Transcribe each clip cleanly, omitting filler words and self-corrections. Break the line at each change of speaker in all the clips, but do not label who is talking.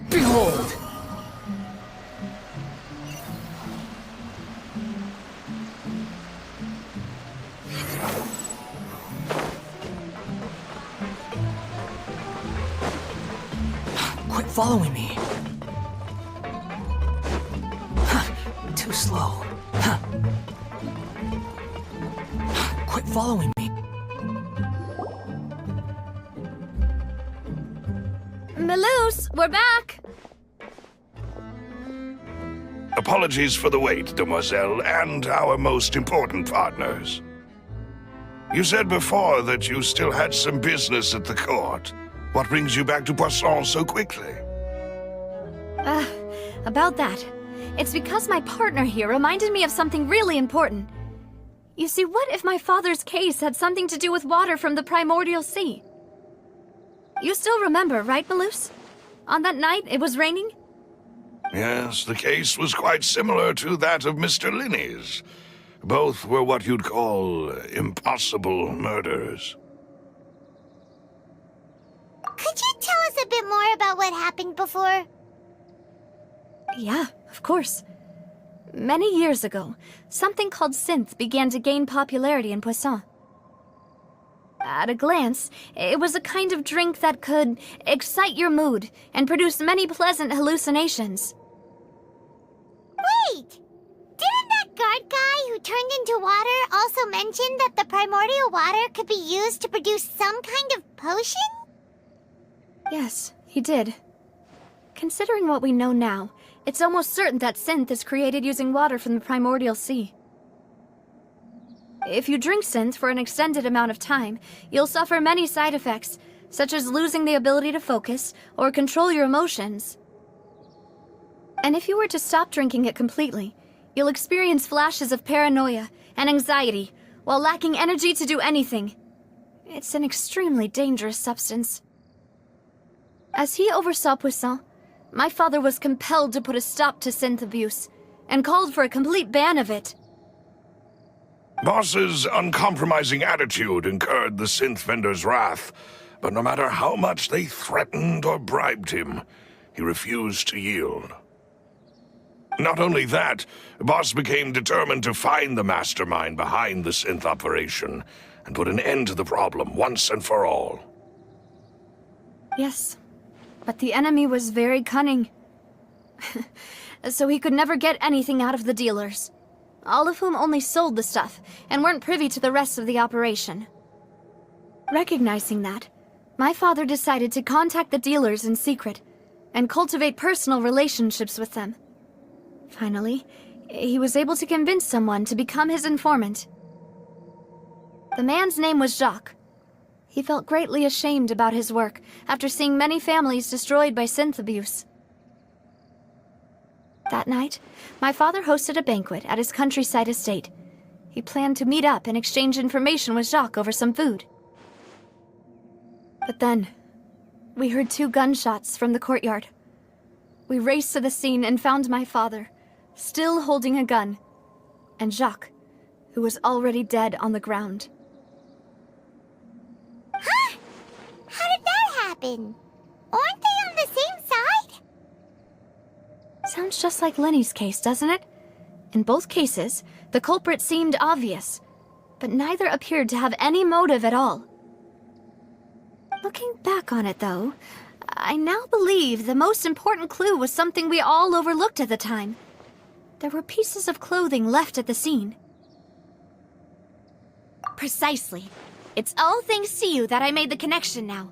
Behold! Quit following me. Too slow. Quit following me.
Maloose, we're back!
Apologies for the wait, demoiselle, and our most important partners. You said before that you still had some business at the court. What brings you back to Poisson so quickly?
About that. It's because my partner here reminded me of something really important. You see, what if my father's case had something to do with water from the primordial sea? You still remember, right, Maloose? On that night, it was raining?
Yes, the case was quite similar to that of Mr. Linney's. Both were what you'd call impossible murders.
Could you tell us a bit more about what happened before?
Yeah, of course. Many years ago, something called synth began to gain popularity in Poisson. At a glance, it was a kind of drink that could excite your mood and produce many pleasant hallucinations.
Wait! Didn't that guard guy who turned into water also mention that the primordial water could be used to produce some kind of potion?
Yes, he did. Considering what we know now, it's almost certain that synth is created using water from the primordial sea. If you drink synth for an extended amount of time, you'll suffer many side effects, such as losing the ability to focus or control your emotions. And if you were to stop drinking it completely, you'll experience flashes of paranoia and anxiety while lacking energy to do anything. It's an extremely dangerous substance. As he oversaw Poisson, my father was compelled to put a stop to synth abuse and called for a complete ban of it.
Boss's uncompromising attitude incurred the synth vendor's wrath, but no matter how much they threatened or bribed him, he refused to yield. Not only that, Boss became determined to find the mastermind behind the synth operation and put an end to the problem once and for all.
Yes, but the enemy was very cunning. So he could never get anything out of the dealers, all of whom only sold the stuff and weren't privy to the rest of the operation. Recognizing that, my father decided to contact the dealers in secret and cultivate personal relationships with them. Finally, he was able to convince someone to become his informant. The man's name was Jacques. He felt greatly ashamed about his work after seeing many families destroyed by synth abuse. That night, my father hosted a banquet at his countryside estate. He planned to meet up and exchange information with Jacques over some food. But then, we heard 2 gunshots from the courtyard. We raced to the scene and found my father, still holding a gun, and Jacques, who was already dead on the ground.
Huh? How did that happen? Aren't they on the same side?
Sounds just like Lenny's case, doesn't it? In both cases, the culprit seemed obvious. but neither appeared to have any motive at all. Looking back on it, though, I now believe the most important clue was something we all overlooked at the time. There were pieces of clothing left at the scene. Precisely. It's all thanks to you that I made the connection now.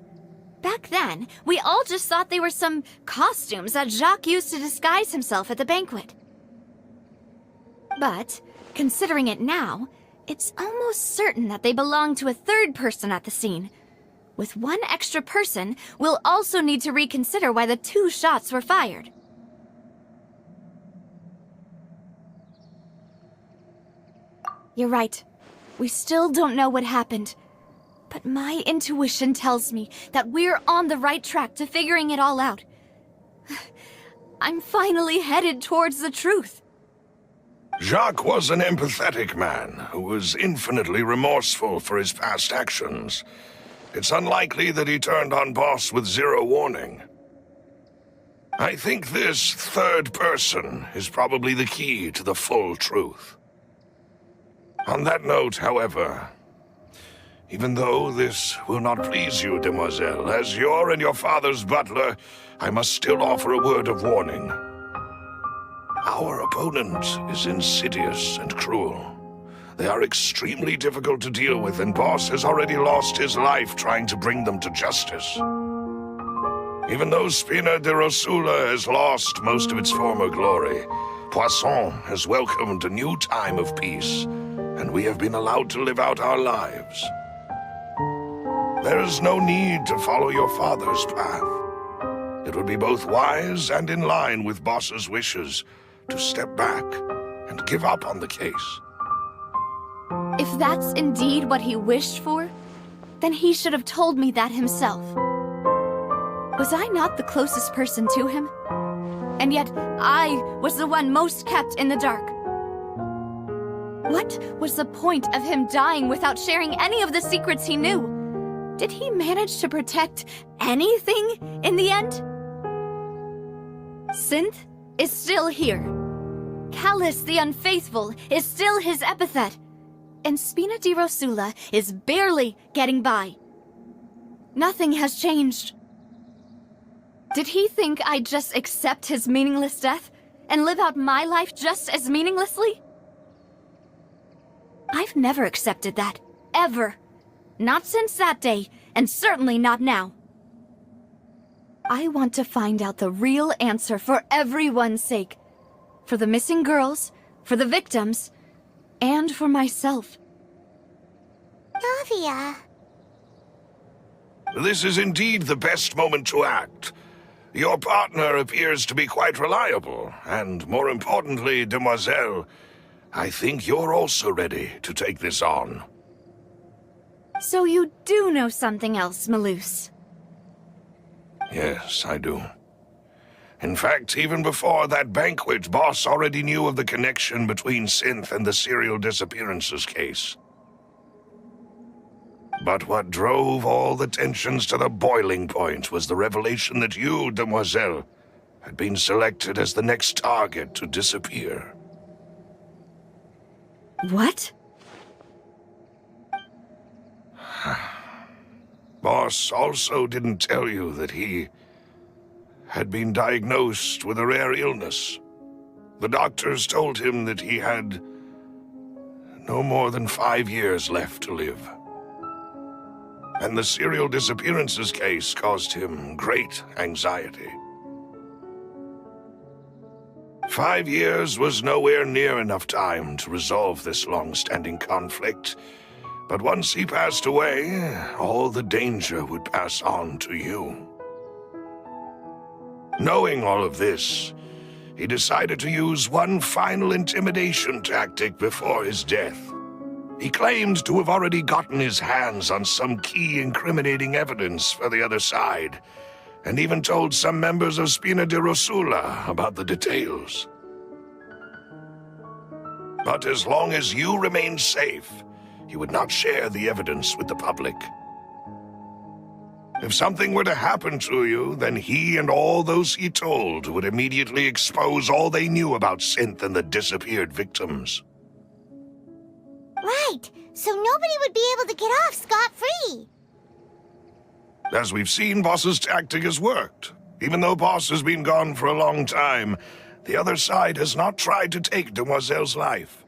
Back then, we all just thought they were some costumes that Jacques used to disguise himself at the banquet. But, considering it now, it's almost certain that they belong to a third person at the scene. With one extra person, we'll also need to reconsider why the 2 shots were fired. You're right. We still don't know what happened. But my intuition tells me that we're on the right track to figuring it all out. I'm finally headed towards the truth.
Jacques was an empathetic man who was infinitely remorseful for his past actions. It's unlikely that he turned on Boss with 0 warning. I think this third person is probably the key to the full truth. On that note, however, even though this will not please you, demoiselle, as your and your father's butler, I must still offer a word of warning. Our opponent is insidious and cruel. They are extremely difficult to deal with, and Boss has already lost his life trying to bring them to justice. Even though Spina de Rosula has lost most of its former glory, Poisson has welcomed a new time of peace, and we have been allowed to live out our lives. There is no need to follow your father's path. It would be both wise and in line with Boss's wishes to step back and give up on the case.
If that's indeed what he wished for, then he should have told me that himself. Was I not the closest person to him? And yet, I was the one most kept in the dark. What was the point of him dying without sharing any of the secrets he knew? Did he manage to protect anything in the end? Synth is still here. Callus the Unfaithful is still his epithet. And Spina di Rosula is barely getting by. Nothing has changed. Did he think I'd just accept his meaningless death and live out my life just as meaninglessly? I've never accepted that. Ever. Not since that day, and certainly not now. I want to find out the real answer for everyone's sake. For the missing girls, for the victims, and for myself.
Navia.
This is indeed the best moment to act. Your partner appears to be quite reliable, and more importantly, demoiselle, I think you're also ready to take this on.
So you do know something else, Maloose?
Yes, I do. In fact, even before that banquet, Boss already knew of the connection between Synth and the serial disappearances case. But what drove all the tensions to the boiling point was the revelation that you, demoiselle, had been selected as the next target to disappear.
What?
Boss also didn't tell you that he had been diagnosed with a rare illness. The doctors told him that he had no more than 5 years left to live. And the serial disappearances case caused him great anxiety. 5 years was nowhere near enough time to resolve this long-standing conflict. But once he passed away, all the danger would pass on to you. Knowing all of this, he decided to use one final intimidation tactic before his death. He claimed to have already gotten his hands on some key incriminating evidence for the other side, and even told some members of Spina di Rosula about the details. But as long as you remained safe, he would not share the evidence with the public. If something were to happen to you, then he and all those he told would immediately expose all they knew about Synth and the disappeared victims.
Right. Right, so nobody would be able to get off scot-free.
As we've seen, Boss's tactic has worked. Even though Boss has been gone for a long time, the other side has not tried to take Demoiselle's life.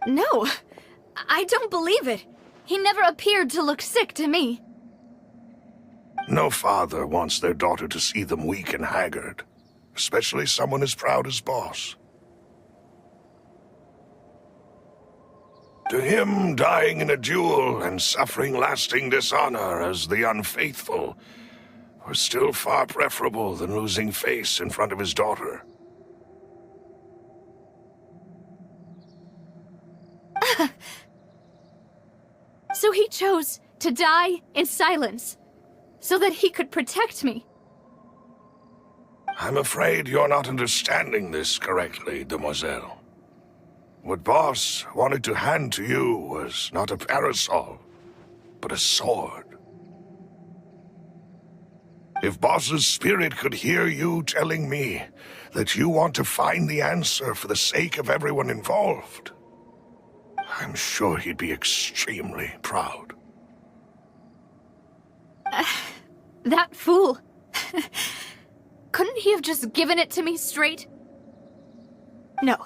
No, I don't believe it. He never appeared to look sick to me.
No father wants their daughter to see them weak and haggard, especially someone as proud as Boss. To him, dying in a duel and suffering lasting dishonor as the unfaithful was still far preferable than losing face in front of his daughter.
So he chose to die in silence, so that he could protect me.
I'm afraid you're not understanding this correctly, Demoiselle. What Boss wanted to hand to you was not a parasol, but a sword. If Boss's spirit could hear you telling me that you want to find the answer for the sake of everyone involved, I'm sure he'd be extremely proud.
That fool. Couldn't he have just given it to me straight? No.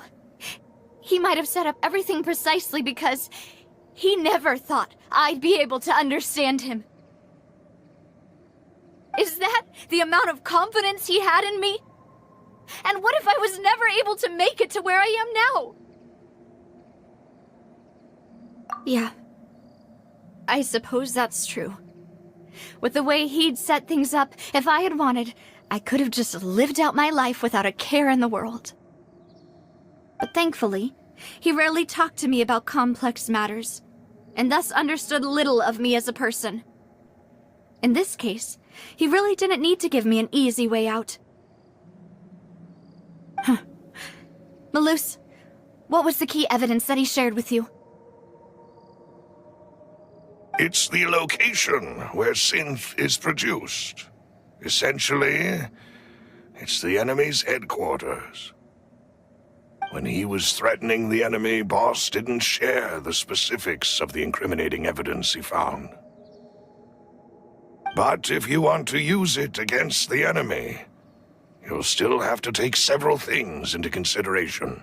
He might have set up everything precisely because he never thought I'd be able to understand him. Is that the amount of confidence he had in me? And what if I was never able to make it to where I am now? Yeah. I suppose that's true. With the way he'd set things up, if I had wanted, I could have just lived out my life without a care in the world. But thankfully, he rarely talked to me about complex matters, and thus understood little of me as a person. In this case, he really didn't need to give me an easy way out. Malus, what was the key evidence that he shared with you?
It's the location where synth is produced. Essentially, it's the enemy's headquarters. When he was threatening the enemy, Boss didn't share the specifics of the incriminating evidence he found. But if you want to use it against the enemy, you'll still have to take several things into consideration.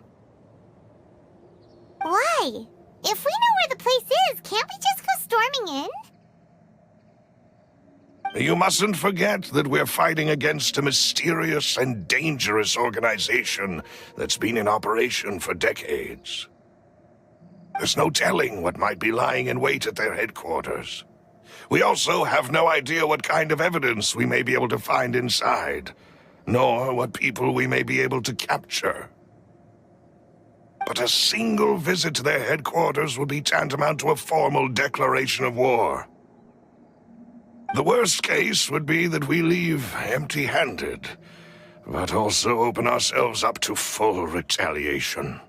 Why? If we know where the place is, can't we just go storming in?
You mustn't forget that we're fighting against a mysterious and dangerous organization that's been in operation for decades. There's no telling what might be lying in wait at their headquarters. We also have no idea what kind of evidence we may be able to find inside, nor what people we may be able to capture. But a single visit to their headquarters would be tantamount to a formal declaration of war. The worst case would be that we leave empty-handed, but also open ourselves up to full retaliation.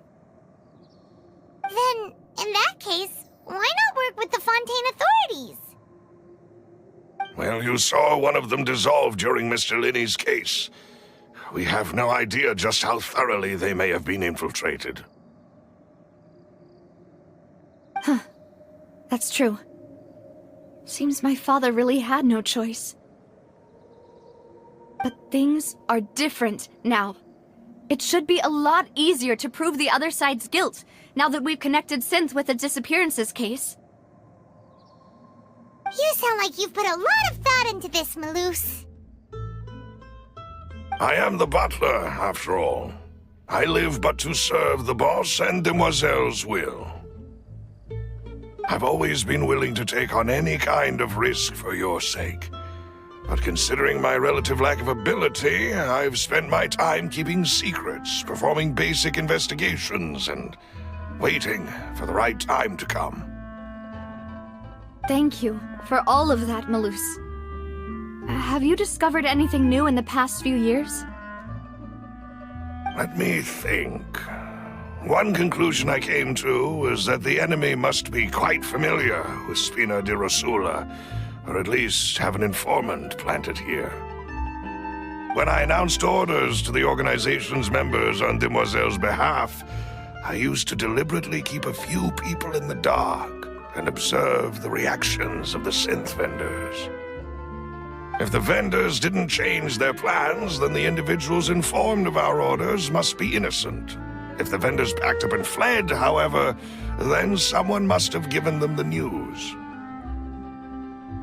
Then, in that case, why not work with the Fontaine authorities?
Well, you saw one of them dissolve during Mr. Linney's case. We have no idea just how thoroughly they may have been infiltrated.
Huh. That's true. Seems my father really had no choice. But things are different now. It should be a lot easier to prove the other side's guilt, now that we've connected Synth with the disappearances case.
You sound like you've put a lot of thought into this, Malus.
I am the butler, after all. I live but to serve the boss and Demoiselle's will. I've always been willing to take on any kind of risk for your sake. But considering my relative lack of ability, I've spent my time keeping secrets, performing basic investigations, and waiting for the right time to come.
Thank you for all of that, Malus. Have you discovered anything new in the past few years?
Let me think. One conclusion I came to was that the enemy must be quite familiar with Spina di Rosula, or at least have an informant planted here. When I announced orders to the organization's members on Demoiselle's behalf, I used to deliberately keep a few people in the dark and observe the reactions of the synth vendors. If the vendors didn't change their plans, then the individuals informed of our orders must be innocent. If the vendors packed up and fled, however, then someone must have given them the news.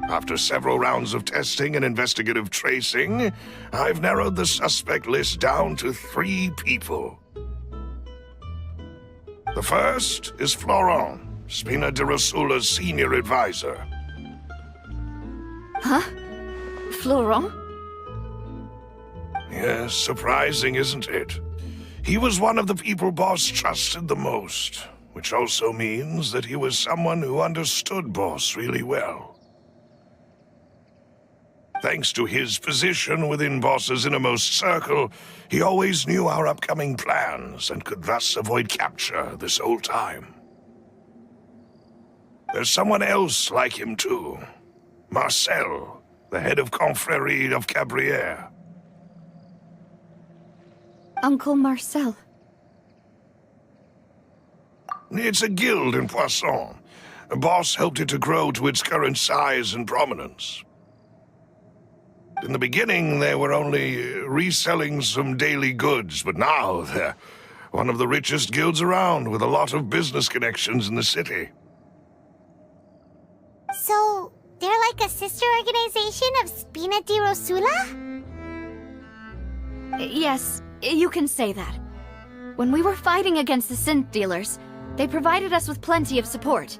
After several rounds of testing and investigative tracing, I've narrowed the suspect list down to 3 people. The first is Florent, Spina de Rosula's senior advisor.
Huh? Florent?
Yes, surprising, isn't it? He was one of the people Boss trusted the most, which also means that he was someone who understood Boss really well. Thanks to his position within Boss's innermost circle, he always knew our upcoming plans and could thus avoid capture this whole time. There's someone else like him too. Marcel, the head of Confrérie of Cabrières.
Uncle Marcel.
It's a guild in Poisson. Boss helped it to grow to its current size and prominence. In the beginning, they were only reselling some daily goods, but now they're one of the richest guilds around, with a lot of business connections in the city.
So, they're like a sister organization of Spina di Rosula?
Yes, you can say that. When we were fighting against the synth dealers, they provided us with plenty of support.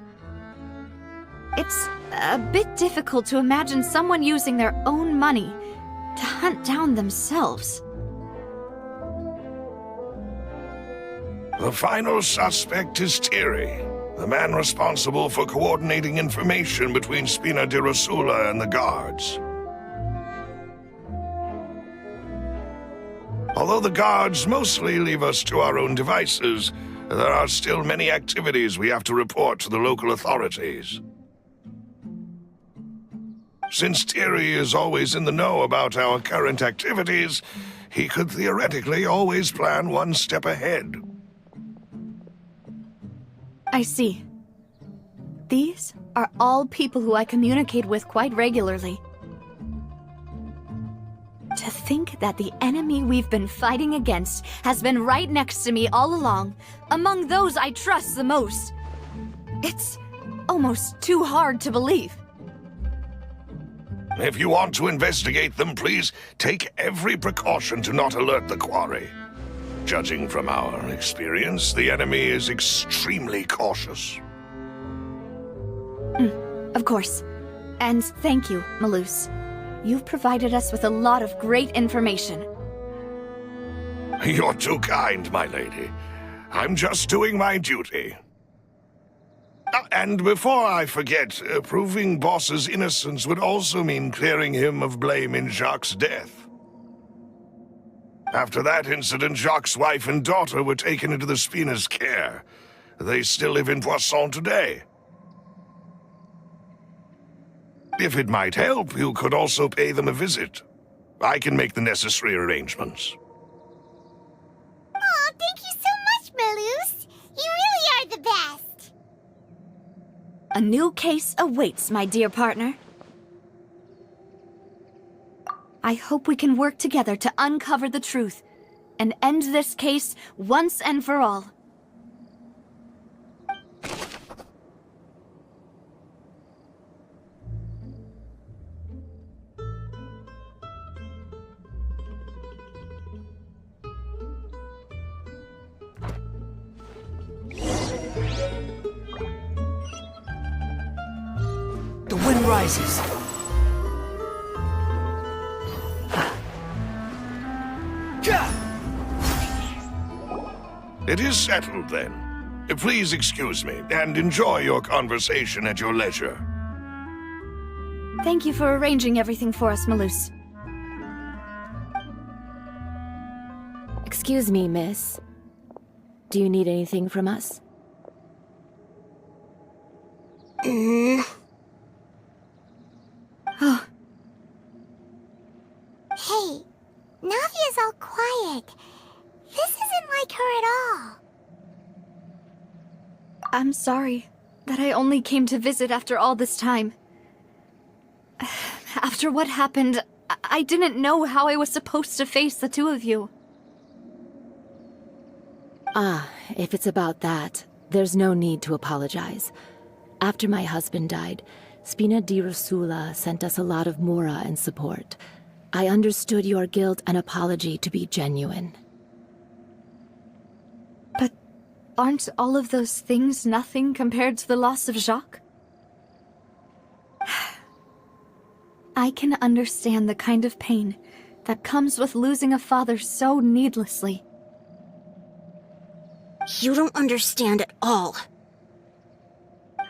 It's a bit difficult to imagine someone using their own money to hunt down themselves.
The final suspect is Thierry, the man responsible for coordinating information between Spina di Rosula and the guards. Although the guards mostly leave us to our own devices, there are still many activities we have to report to the local authorities. Since Thierry is always in the know about our current activities, he could theoretically always plan one step ahead.
I see. These are all people who I communicate with quite regularly. To think that the enemy we've been fighting against has been right next to me all along, among those I trust the most. It's almost too hard to believe.
If you want to investigate them, please take every precaution to not alert the quarry. Judging from our experience, the enemy is extremely cautious.
Of course. And thank you, Malus. You've provided us with a lot of great information.
You're too kind, my lady. I'm just doing my duty. And before I forget, proving Boss's innocence would also mean clearing him of blame in Jacques' death. After that incident, Jacques' wife and daughter were taken into the Spina's care. They still live in Poisson today. If it might help, you could also pay them a visit. I can make the necessary arrangements.
Aw, thank you so much, Malus. You really are the best.
A new case awaits, my dear partner. I hope we can work together to uncover the truth and end this case once and for all.
The wind rises.
It is settled, then. Please excuse me, and enjoy your conversation at your leisure.
Thank you for arranging everything for us, Malus.
Excuse me, miss. Do you need anything from us?
Hey, Navia's all quiet. This isn't like her at all.
I'm sorry that I only came to visit after all this time. After what happened, I didn't know how I was supposed to face the two of you.
If it's about that, there's no need to apologize. After my husband died, Spina di Rosula sent us a lot of mora and support. I understood your guilt and apology to be genuine.
But aren't all of those things nothing compared to the loss of Jacques? I can understand the kind of pain that comes with losing a father so needlessly.
You don't understand at all.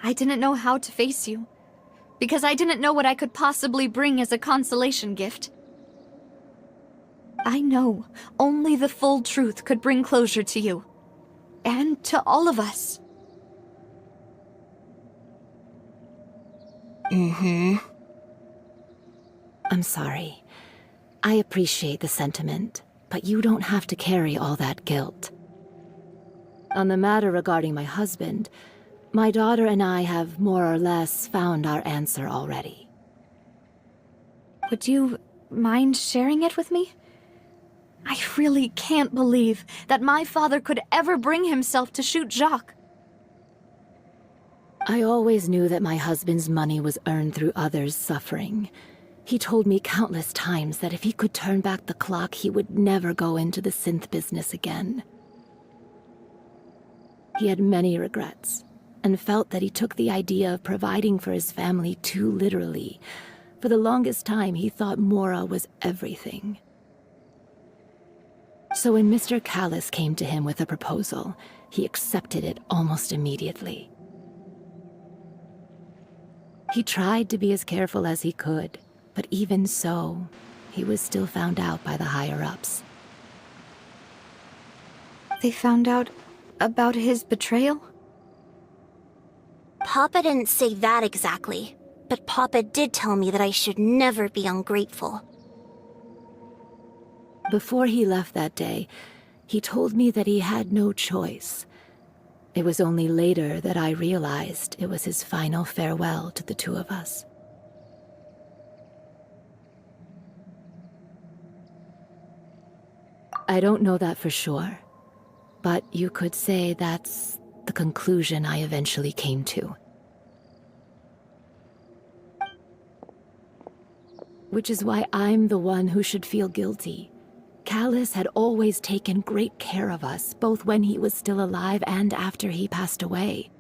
I didn't know how to face you, because I didn't know what I could possibly bring as a consolation gift. I know only the full truth could bring closure to you, and to all of us.
I'm sorry. I appreciate the sentiment, but you don't have to carry all that guilt. On the matter regarding my husband, my daughter and I have more or less found our answer already.
Would you mind sharing it with me? I really can't believe that my father could ever bring himself to shoot Jacques.
I always knew that my husband's money was earned through others' suffering. He told me countless times that if he could turn back the clock, he would never go into the synth business again. He had many regrets, and felt that he took the idea of providing for his family too literally. For the longest time, he thought Mora was everything. So when Mr. Callis came to him with a proposal, he accepted it almost immediately. He tried to be as careful as he could, but even so, he was still found out by the higher-ups.
They found out about his betrayal?
Papa didn't say that exactly, but Papa did tell me that I should never be ungrateful.
Before he left that day, he told me that he had no choice. It was only later that I realized it was his final farewell to the two of us. I don't know that for sure, but you could say that's the conclusion I eventually came to. Which is why I'm the one who should feel guilty. Callis had always taken great care of us, both when he was still alive and after he passed away.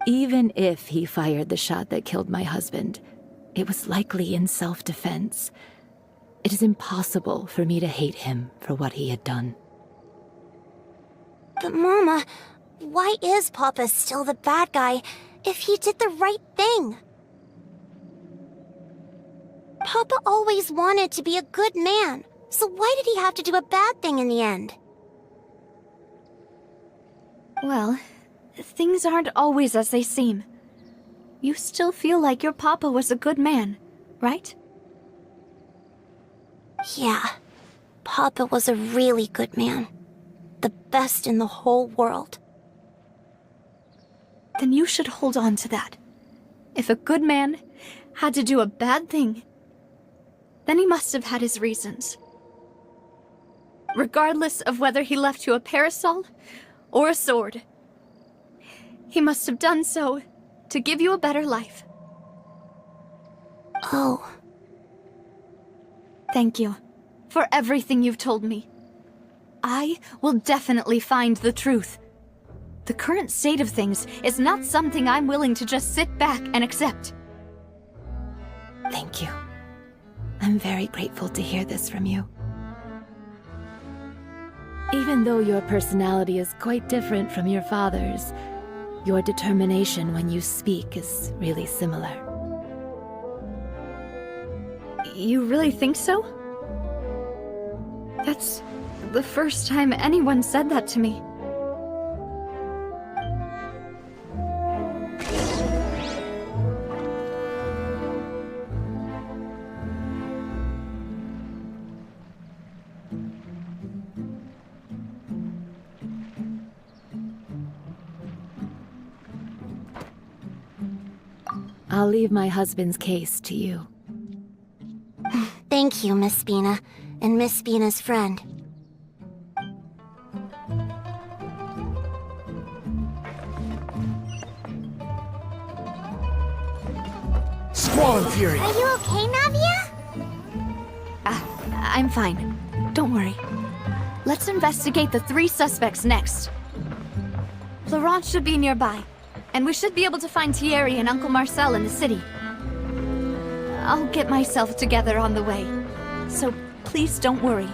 Even if he fired the shot that killed my husband, it was likely in self-defense. It is impossible for me to hate him for what he had done.
But Mama, why is Papa still the bad guy if he did the right thing? Papa always wanted to be a good man, so why did he have to do a bad thing in the end?
Well, things aren't always as they seem. You still feel like your papa was a good man, right?
Yeah, Papa was a really good man. The best in the whole world.
Then you should hold on to that. If a good man had to do a bad thing, then he must have had his reasons. Regardless of whether he left you a parasol or a sword, he must have done so to give you a better life.
Oh.
Thank you for everything you've told me. I will definitely find the truth. The current state of things is not something I'm willing to just sit back and accept.
Thank you. I'm very grateful to hear this from you. Even though your personality is quite different from your father's, your determination when you speak is really similar.
You really think so? That's the first time anyone said that to me.
I'll leave my husband's case to you.
Thank you, Miss Spina, and Miss Spina's friend.
Squall and Fury.
Are you okay, Navia?
I'm fine. Don't worry. Let's investigate the 3 suspects next. Florent should be nearby, and we should be able to find Thierry and Uncle Marcel in the city. I'll get myself together on the way, so please don't worry.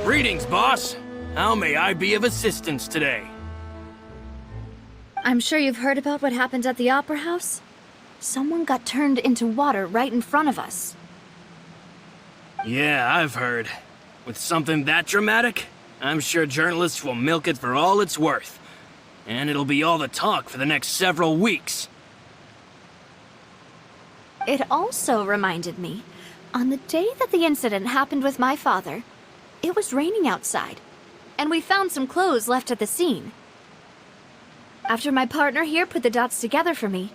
Greetings, boss. How may I be of assistance today?
I'm sure you've heard about what happened at the Opera House? Someone got turned into water right in front of us.
Yeah, I've heard. With something that dramatic, I'm sure journalists will milk it for all it's worth. And it'll be all the talk for the next several weeks.
It also reminded me, on the day that the incident happened with my father, it was raining outside, and we found some clothes left at the scene. After my partner here put the dots together for me,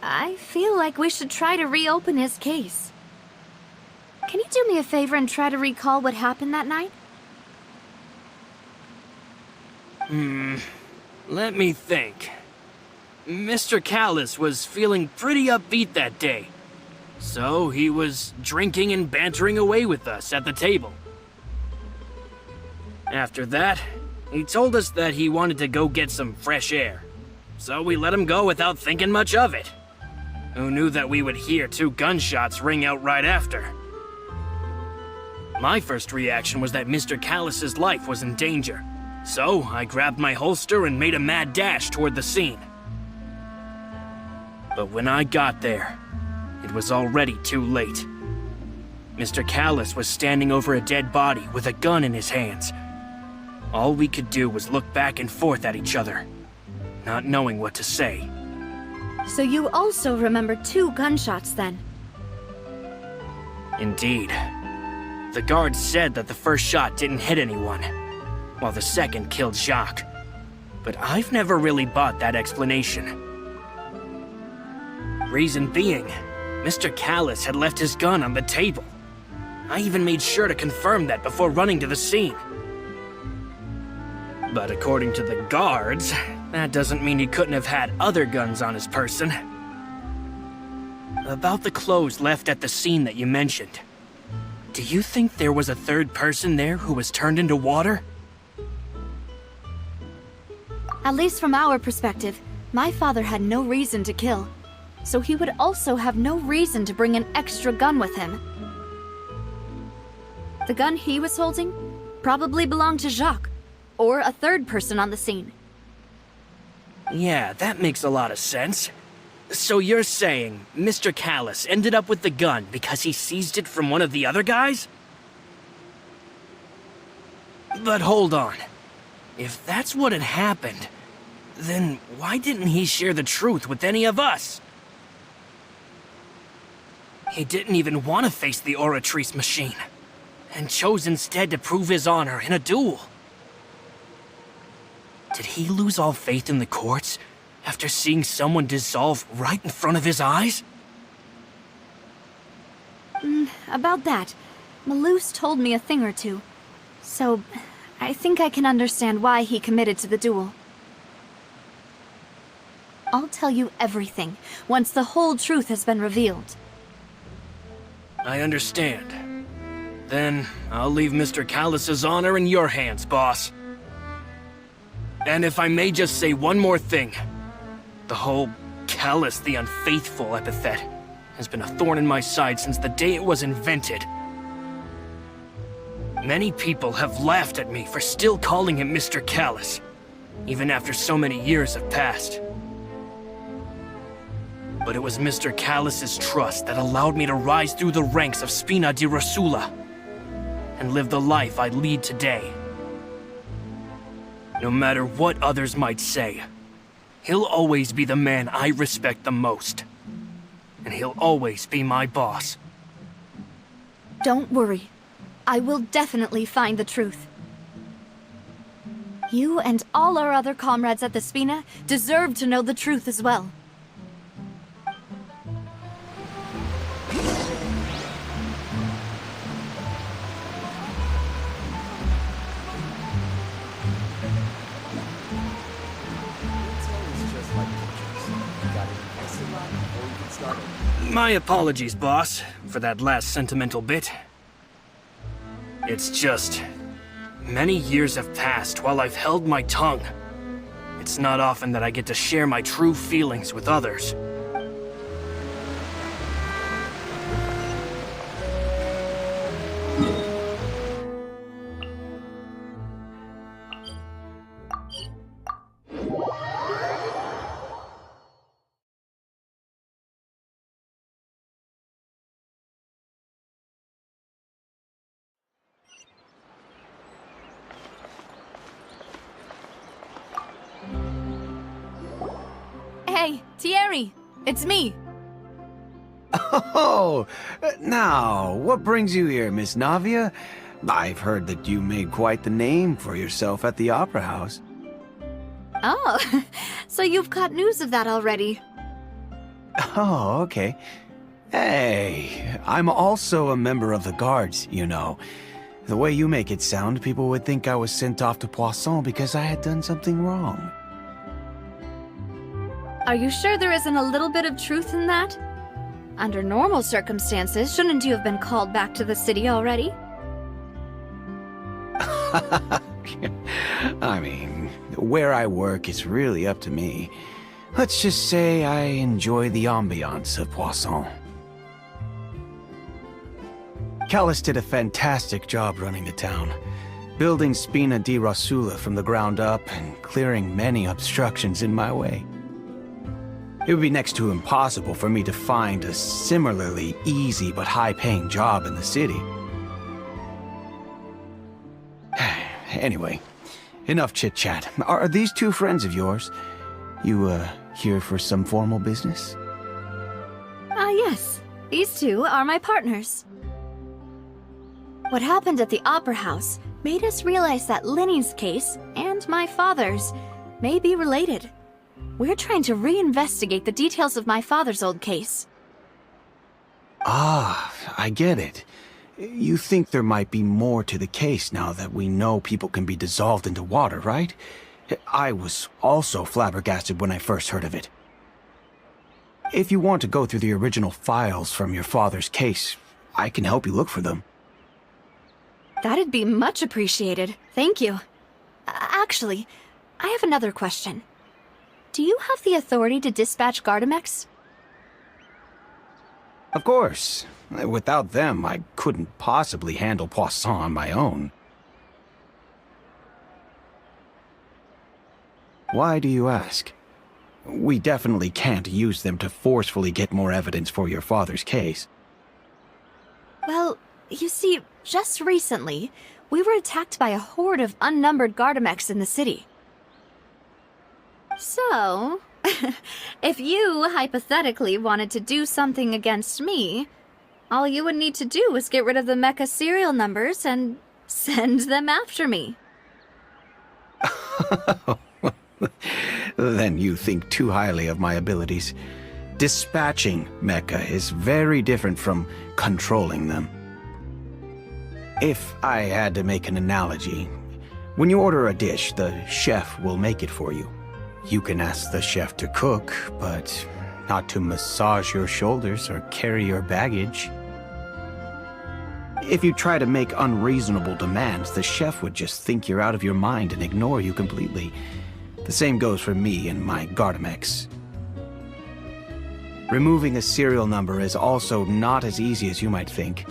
I feel like we should try to reopen his case. Can you do me a favor and try to recall what happened that night?
Let me think. Mr. Callis was feeling pretty upbeat that day. So he was drinking and bantering away with us at the table. After that, he told us that he wanted to go get some fresh air. So we let him go without thinking much of it. Who knew that we would hear 2 gunshots ring out right after? My first reaction was that Mr. Callis's life was in danger. So I grabbed my holster and made a mad dash toward the scene. But when I got there, it was already too late. Mr. Callis was standing over a dead body with a gun in his hands. All we could do was look back and forth at each other, not knowing what to say.
So you also remember 2 gunshots then?
Indeed. The guards said that the first shot didn't hit anyone, while the second killed Jacques. But I've never really bought that explanation. Reason being, Mr. Callis had left his gun on the table. I even made sure to confirm that before running to the scene. But according to the guards, that doesn't mean he couldn't have had other guns on his person. About the clothes left at the scene that you mentioned, do you think there was a 3rd person there who was turned into water?
At least from our perspective, my father had no reason to kill. So he would also have no reason to bring an extra gun with him. The gun he was holding probably belonged to Jacques, or a 3rd person on the scene.
Yeah, that makes a lot of sense. So you're saying Mr. Callis ended up with the gun because he seized it from one of the other guys? But hold on. If that's what had happened, then why didn't he share the truth with any of us? He didn't even want to face the Oratrice machine, and chose instead to prove his honor in a duel. Did he lose all faith in the courts after seeing someone dissolve right in front of his eyes?
About that, Malouse told me a thing or two. So, I think I can understand why he committed to the duel. I'll tell you everything once the whole truth has been revealed.
I understand. Then I'll leave Mr. Callis's honor in your hands, boss. And if I may just say one more thing, the whole Callis the Unfaithful epithet has been a thorn in my side since the day it was invented. Many people have laughed at me for still calling him Mr. Callis, even after so many years have passed. But it was Mr. Callis's trust that allowed me to rise through the ranks of Spina di Rosula and live the life I lead today. No matter what others might say, he'll always be the man I respect the most. And he'll always be my boss.
Don't worry. I will definitely find the truth. You and all our other comrades at the Spina deserve to know the truth as well.
My apologies, boss, for that last sentimental bit. It's just... many years have passed while I've held my tongue. It's not often that I get to share my true feelings with others.
Hey, Thierry! It's me!
Oh, now, what brings you here, Miss Navia? I've heard that you made quite the name for yourself at the Opera House.
Oh, so you've got news of that already.
Oh, okay. Hey, I'm also a member of the Guards, you know. The way you make it sound, people would think I was sent off to Poisson because I had done something wrong.
Are you sure there isn't a little bit of truth in that? Under normal circumstances, shouldn't you have been called back to the city already?
I mean, where I work is really up to me. Let's just say I enjoy the ambiance of Poisson. Callis did a fantastic job running the town, building Spina di Rosula from the ground up and clearing many obstructions in my way. It would be next to impossible for me to find a similarly easy but high-paying job in the city. Anyway, enough chit-chat. Are these two friends of yours? You, here for some formal business?
Yes. These two are my partners. What happened at the Opera House made us realize that Linny's case and my father's may be related. We're trying to reinvestigate the details of my father's old case.
Ah, I get it. You think there might be more to the case now that we know people can be dissolved into water, right? I was also flabbergasted when I first heard of it. If you want to go through the original files from your father's case, I can help you look for them.
That'd be much appreciated. Thank you. Actually, I have another question. Do you have the authority to dispatch Gardamex?
Of course. Without them, I couldn't possibly handle Poisson on my own. Why do you ask? We definitely can't use them to forcefully get more evidence for your father's case.
Well, you see, just recently, we were attacked by a horde of unnumbered Gardamex in the city. So, if you hypothetically wanted to do something against me, all you would need to do was get rid of the mecha serial numbers and send them after me.
Then you think too highly of my abilities. Dispatching mecha is very different from controlling them. If I had to make an analogy, when you order a dish, the chef will make it for you. You can ask the chef to cook, but not to massage your shoulders or carry your baggage. If you try to make unreasonable demands, the chef would just think you're out of your mind and ignore you completely. The same goes for me and my Gardamex. Removing a serial number is also not as easy as you might think.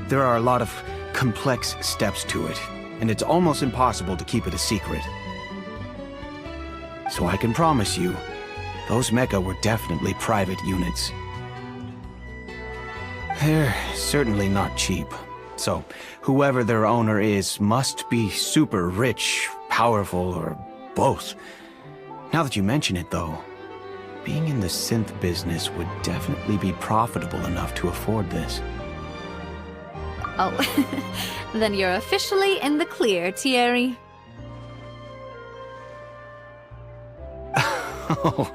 There are a lot of complex steps to it, and it's almost impossible to keep it a secret. So I can promise you, those mecha were definitely private units. They're certainly not cheap. So whoever their owner is must be super rich, powerful, or both. Now that you mention it, though, being in the synth business would definitely be profitable enough to afford this.
Oh, then you're officially in the clear, Thierry.
Oh,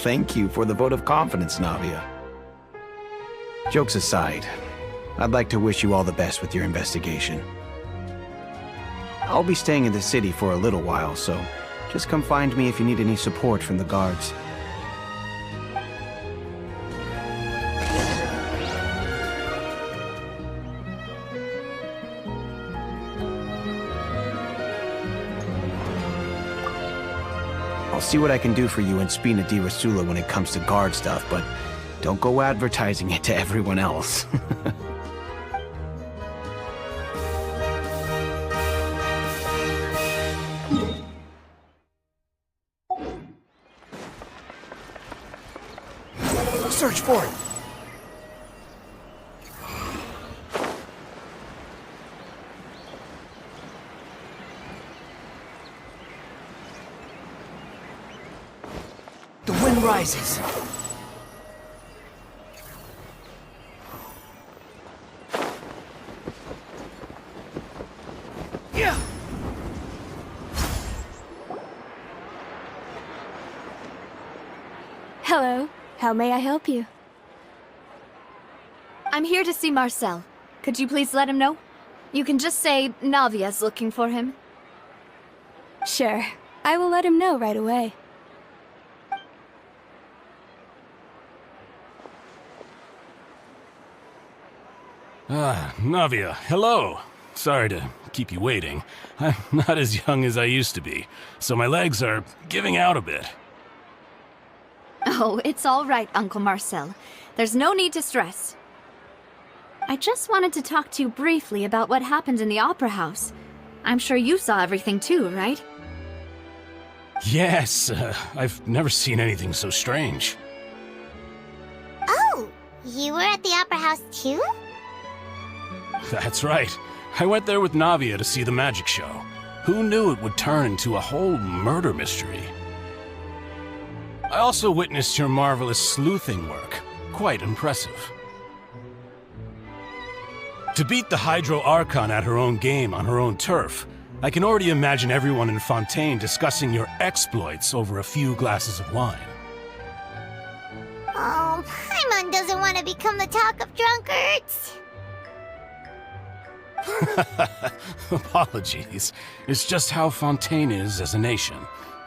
thank you for the vote of confidence, Navia. Jokes aside, I'd like to wish you all the best with your investigation. I'll be staying in the city for a little while, so just come find me if you need any support from the guards. I'll see what I can do for you in Spina di Rasula when it comes to guard stuff, but don't go advertising it to everyone else.
Search for it. The wind rises. Yeah.
Hello. How may I help you? I'm here to see Marcel. Could you please let him know? You can just say Navia's looking for him.
Sure. I will let him know right away.
Navia, hello. Sorry to keep you waiting. I'm not as young as I used to be, so my legs are giving out a bit.
Oh, it's all right, Uncle Marcel. There's no need to stress. I just wanted to talk to you briefly about what happened in the Opera House. I'm sure you saw everything too, right?
Yes, I've never seen anything so strange.
Oh, you were at the Opera House too?
That's right. I went there with Navia to see the magic show. Who knew it would turn into a whole murder mystery? I also witnessed your marvelous sleuthing work. Quite impressive. To beat the Hydro Archon at her own game on her own turf, I can already imagine everyone in Fontaine discussing your exploits over a few glasses of wine.
Oh, Paimon doesn't want to become the talk of drunkards.
Apologies. It's just how Fontaine is as a nation.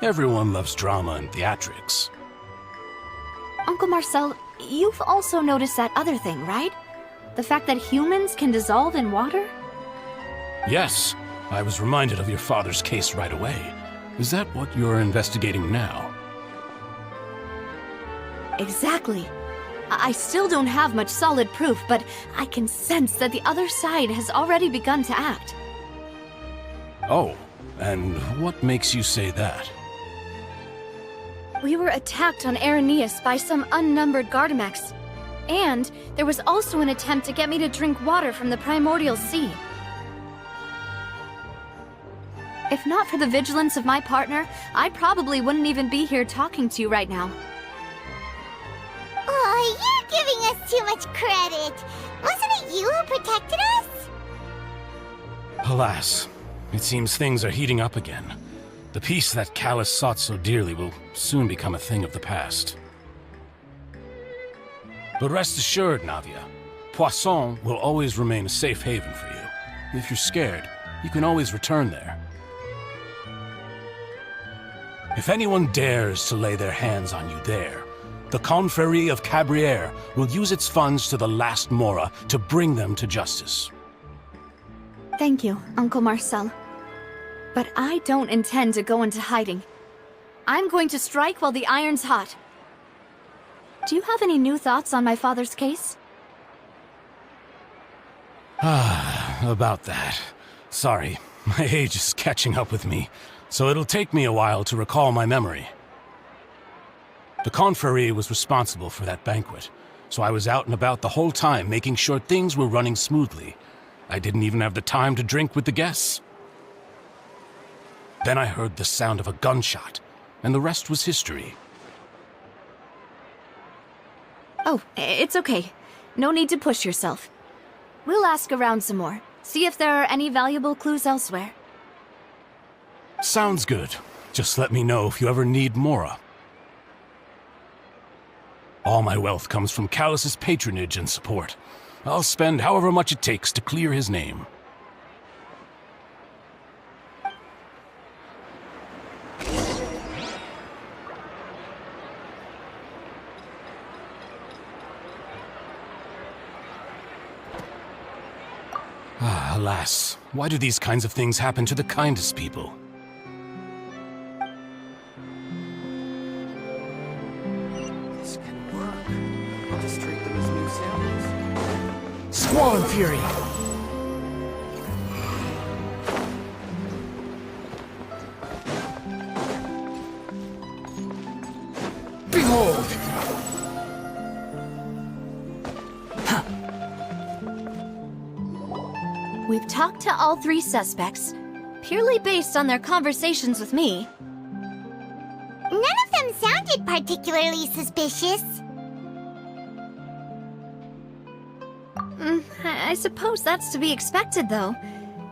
Everyone loves drama and theatrics.
Uncle Marcel, you've also noticed that other thing, right? The fact that humans can dissolve in water?
Yes, I was reminded of your father's case right away. Is that what you're investigating now?
Exactly. I still don't have much solid proof, but I can sense that the other side has already begun to act.
Oh, and what makes you say that?
We were attacked on Araneus by some unnumbered Gardamex. And there was also an attempt to get me to drink water from the primordial sea. If not for the vigilance of my partner, I probably wouldn't even be here talking to you right now.
Oh, you're giving us too much credit. Wasn't it you who protected us?
Alas, it seems things are heating up again. The peace that Callus sought so dearly will soon become a thing of the past. But rest assured, Navia, Poisson will always remain a safe haven for you. If you're scared, you can always return there. If anyone dares to lay their hands on you there, the Confrérie of Cabrières will use its funds to the last Mora to bring them to justice.
Thank you, Uncle Marcel. But I don't intend to go into hiding. I'm going to strike while the iron's hot. Do you have any new thoughts on my father's case?
About that. Sorry, my age is catching up with me, so it'll take me a while to recall my memory. The Confrérie was responsible for that banquet, so I was out and about the whole time making sure things were running smoothly. I didn't even have the time to drink with the guests. Then I heard the sound of a gunshot, and the rest was history.
Oh, it's okay. No need to push yourself. We'll ask around some more, see if there are any valuable clues elsewhere.
Sounds good. Just let me know if you ever need Mora. All my wealth comes from Callus's patronage and support. I'll spend however much it takes to clear his name. Alas, why do these kinds of things happen to the kindest people?
This can work. I'll just treat them as new samples. Squall and Fury! Behold!
We've talked to all 3 suspects, purely based on their conversations with me.
None of them sounded particularly suspicious.
I suppose that's to be expected, though.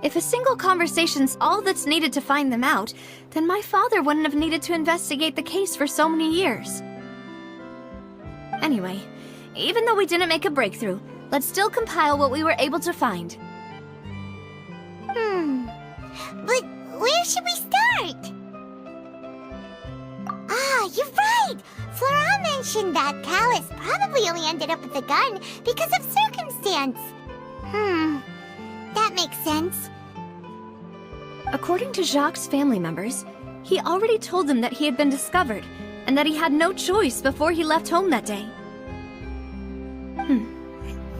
If a single conversation's all that's needed to find them out, then my father wouldn't have needed to investigate the case for so many years. Anyway, even though we didn't make a breakthrough, let's still compile what we were able to find.
But where should we start? Ah, you're right! Flora mentioned that Callus probably only ended up with the gun because of circumstance. That makes sense.
According to Jacques' family members, he already told them that he had been discovered, and that he had no choice before he left home that day.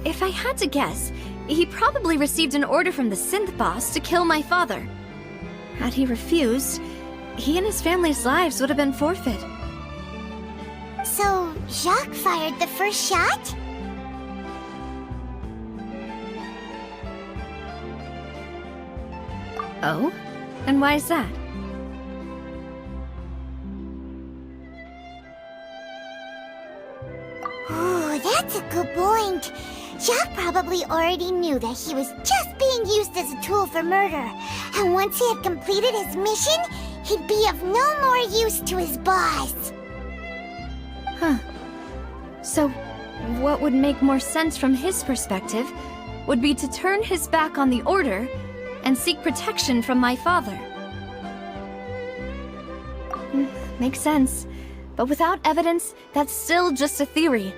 If I had to guess, he probably received an order from the synth boss to kill my father. Had he refused, he and his family's lives would have been forfeit.
So, Jacques fired the first shot?
Oh? And why is that?
Ooh, that's a good point. Jacques probably already knew that he was just being used as a tool for murder. And once he had completed his mission, he'd be of no more use to his boss.
So, what would make more sense from his perspective would be to turn his back on the Order and seek protection from my father. Makes sense. But without evidence, that's still just a theory.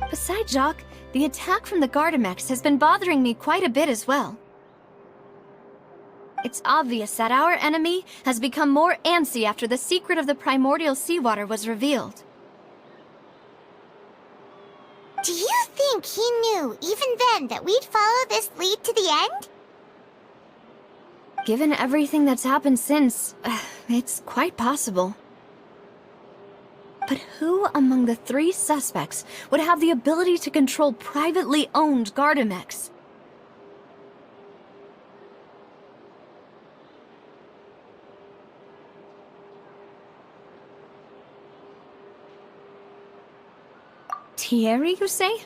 Besides Jacques, the attack from the Gardamex has been bothering me quite a bit as well. It's obvious that our enemy has become more antsy after the secret of the primordial seawater was revealed.
Do you think he knew, even then, that we'd follow this lead to the end?
Given everything that's happened since, it's quite possible. But who among the 3 suspects would have the ability to control privately owned Gardamex? Thierry, you say?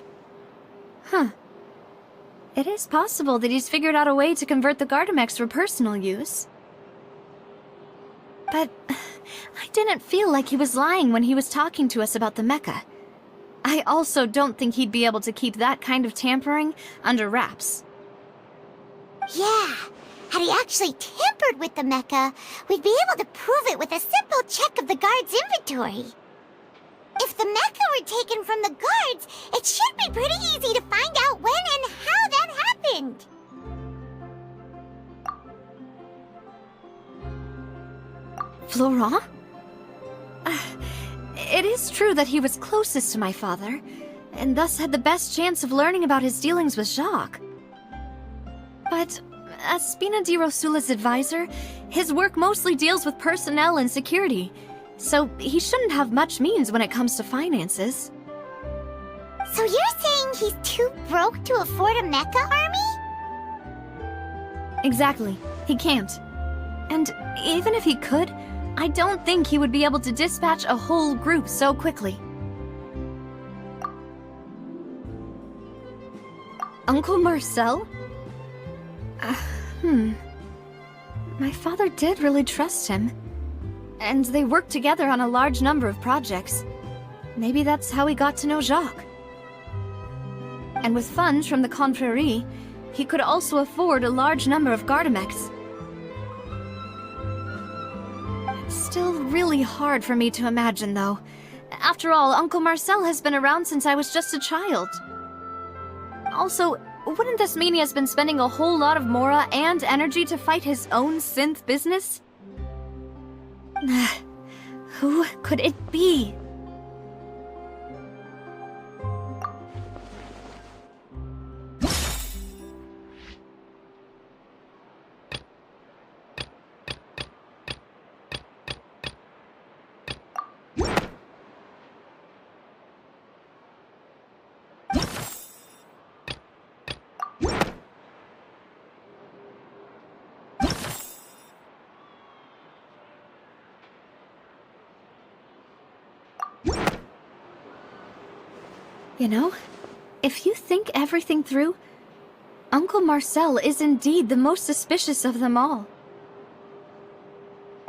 It is possible that he's figured out a way to convert the Gardamex for personal use. But I didn't feel like he was lying when he was talking to us about the mecha. I also don't think he'd be able to keep that kind of tampering under wraps.
Yeah, had he actually tampered with the mecha, we'd be able to prove it with a simple check of the guard's inventory. If the mecha were taken from the guards, it should be pretty easy to find out when and how that happened.
Florent? It is true that he was closest to my father, and thus had the best chance of learning about his dealings with Jacques. But as Spina di Rosula's advisor, his work mostly deals with personnel and security, so he shouldn't have much means when it comes to finances.
So you're saying he's too broke to afford a mecha army?
Exactly. He can't. And even if he could, I don't think he would be able to dispatch a whole group so quickly. Uncle Marcel? My father did really trust him. and they worked together on a large number of projects. Maybe that's how he got to know Jacques. And with funds from the Confrérie, he could also afford a large number of Gardamex. It's still really hard for me to imagine, though. After all, Uncle Marcel has been around since I was just a child. Also, wouldn't this mean he has been spending a whole lot of mora and energy to fight his own synth business? Who could it be? You know, if you think everything through, Uncle Marcel is indeed the most suspicious of them all.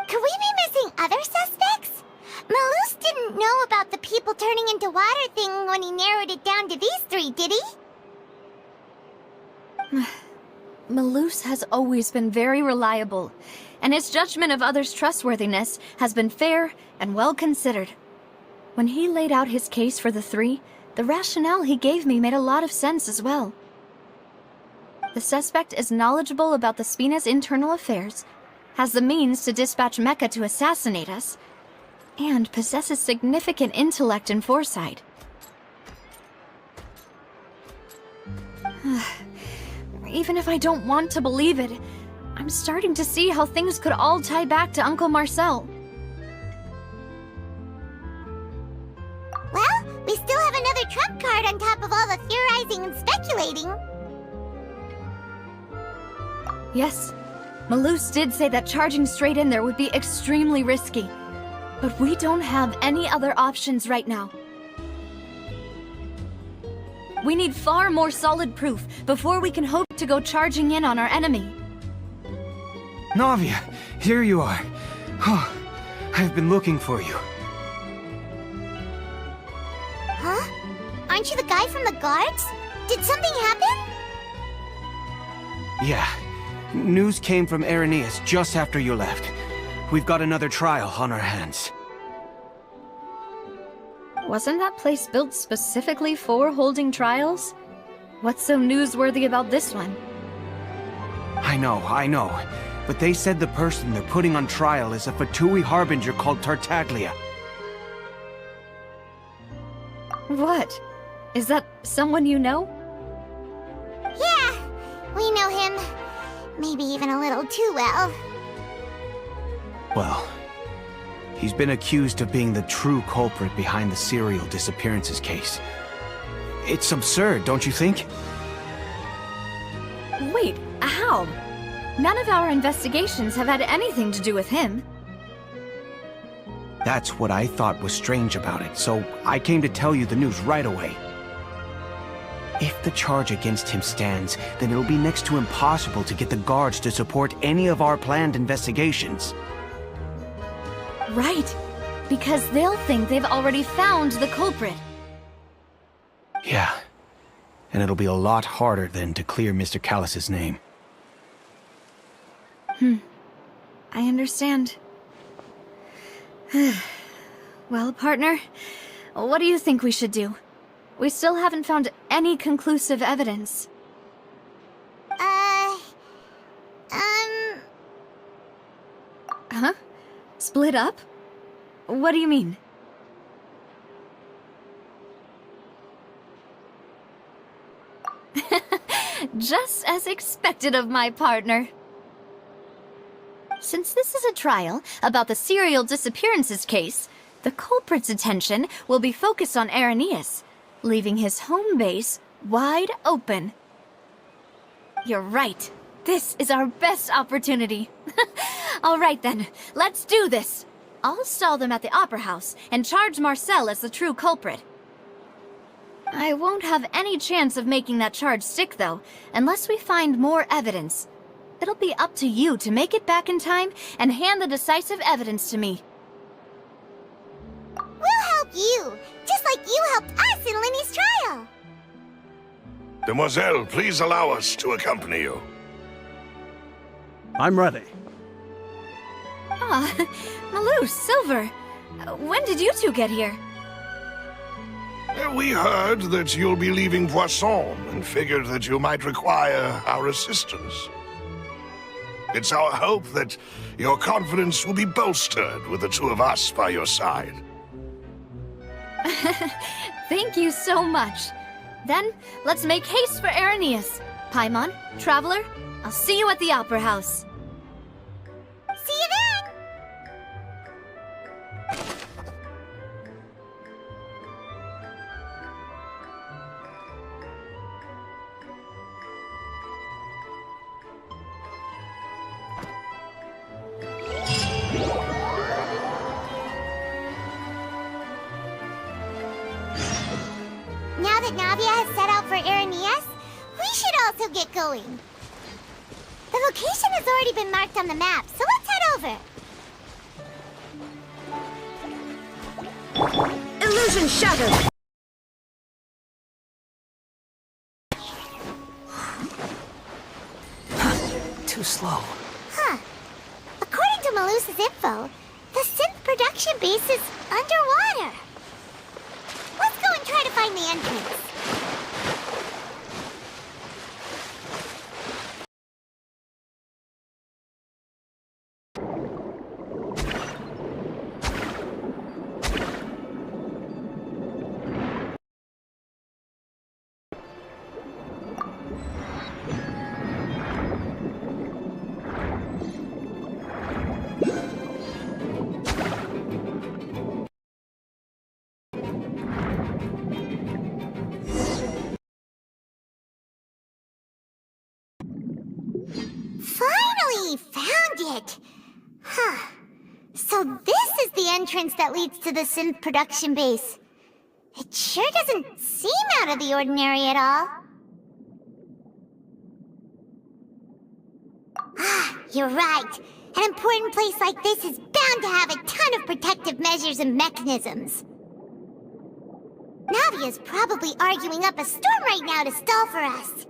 Could we be missing other suspects? Malus didn't know about the people turning into water thing when he narrowed it down to these three, did he?
Malus has always been very reliable, and his judgment of others' trustworthiness has been fair and well considered. When he laid out his case for the three, the rationale he gave me made a lot of sense as well. The suspect is knowledgeable about the Spina's internal affairs, has the means to dispatch Mecha to assassinate us, and possesses significant intellect and foresight. Even if I don't want to believe it, I'm starting to see how things could all tie back to Uncle Marcel.
Well, we still have another trump card on top of all the theorizing and speculating.
Yes, Malus did say that charging straight in there would be extremely risky. But we don't have any other options right now. We need far more solid proof before we can hope to go charging in on our enemy.
Navia, here you are. Oh, I've been looking for you.
Huh? Aren't you the guy from the guards? Did something happen?
Yeah. News came from Irenaeus just after you left. We've got another trial on our hands.
Wasn't that place built specifically for holding trials? What's so newsworthy about this one?
I know. But they said the person they're putting on trial is a Fatui harbinger called Tartaglia.
What? Is that someone you know?
Yeah, we know him. Maybe even a little too well.
Well, he's been accused of being the true culprit behind the serial disappearances case. It's absurd, don't you think?
Wait, how? None of our investigations have had anything to do with him.
That's what I thought was strange about it, so I came to tell you the news right away. If the charge against him stands, then it'll be next to impossible to get the guards to support any of our planned investigations.
Right, because they'll think they've already found the culprit.
Yeah, and it'll be a lot harder then to clear Mr. Callus's name.
I understand. Well, partner, what do you think we should do? We still haven't found any conclusive evidence. Huh? Split up? What do you mean? Just as expected of my partner. Since this is a trial about the serial disappearances case, the culprit's attention will be focused on Irenaeus, leaving his home base wide open. You're right. This is our best opportunity. All right then, let's do this. I'll stall them at the Opera House and charge Marcel as the true culprit. I won't have any chance of making that charge stick, though, unless we find more evidence. It'll be up to you to make it back in time and hand the decisive evidence to me.
help you, just like you helped us in Linny's trial.
Demoiselle, please allow us to accompany you.
I'm ready.
Ah, Malou, Silver. When did you two get here?
We heard that you'll be leaving Poisson and figured that you might require our assistance. It's our hope that your confidence will be bolstered with the two of us by your side.
Thank you so much. Then, let's make haste for Irenaeus. Paimon, Traveler, I'll see you at the Opera House.
See you then! Now that Navia has set out for Irenaeus, we should also get going. The location has already been marked on the map, so let's head over.
Illusion shattered!
Too slow.
Huh. According to Malus's info, the synth production base is underwater. Let's go and try to find the entrance. Finally found it! Huh. So this is the entrance that leads to the synth production base. It sure doesn't seem out of the ordinary at all. Ah, you're right. An important place like this is bound to have a ton of protective measures and mechanisms. Navia's probably arguing up a storm right now to stall for us.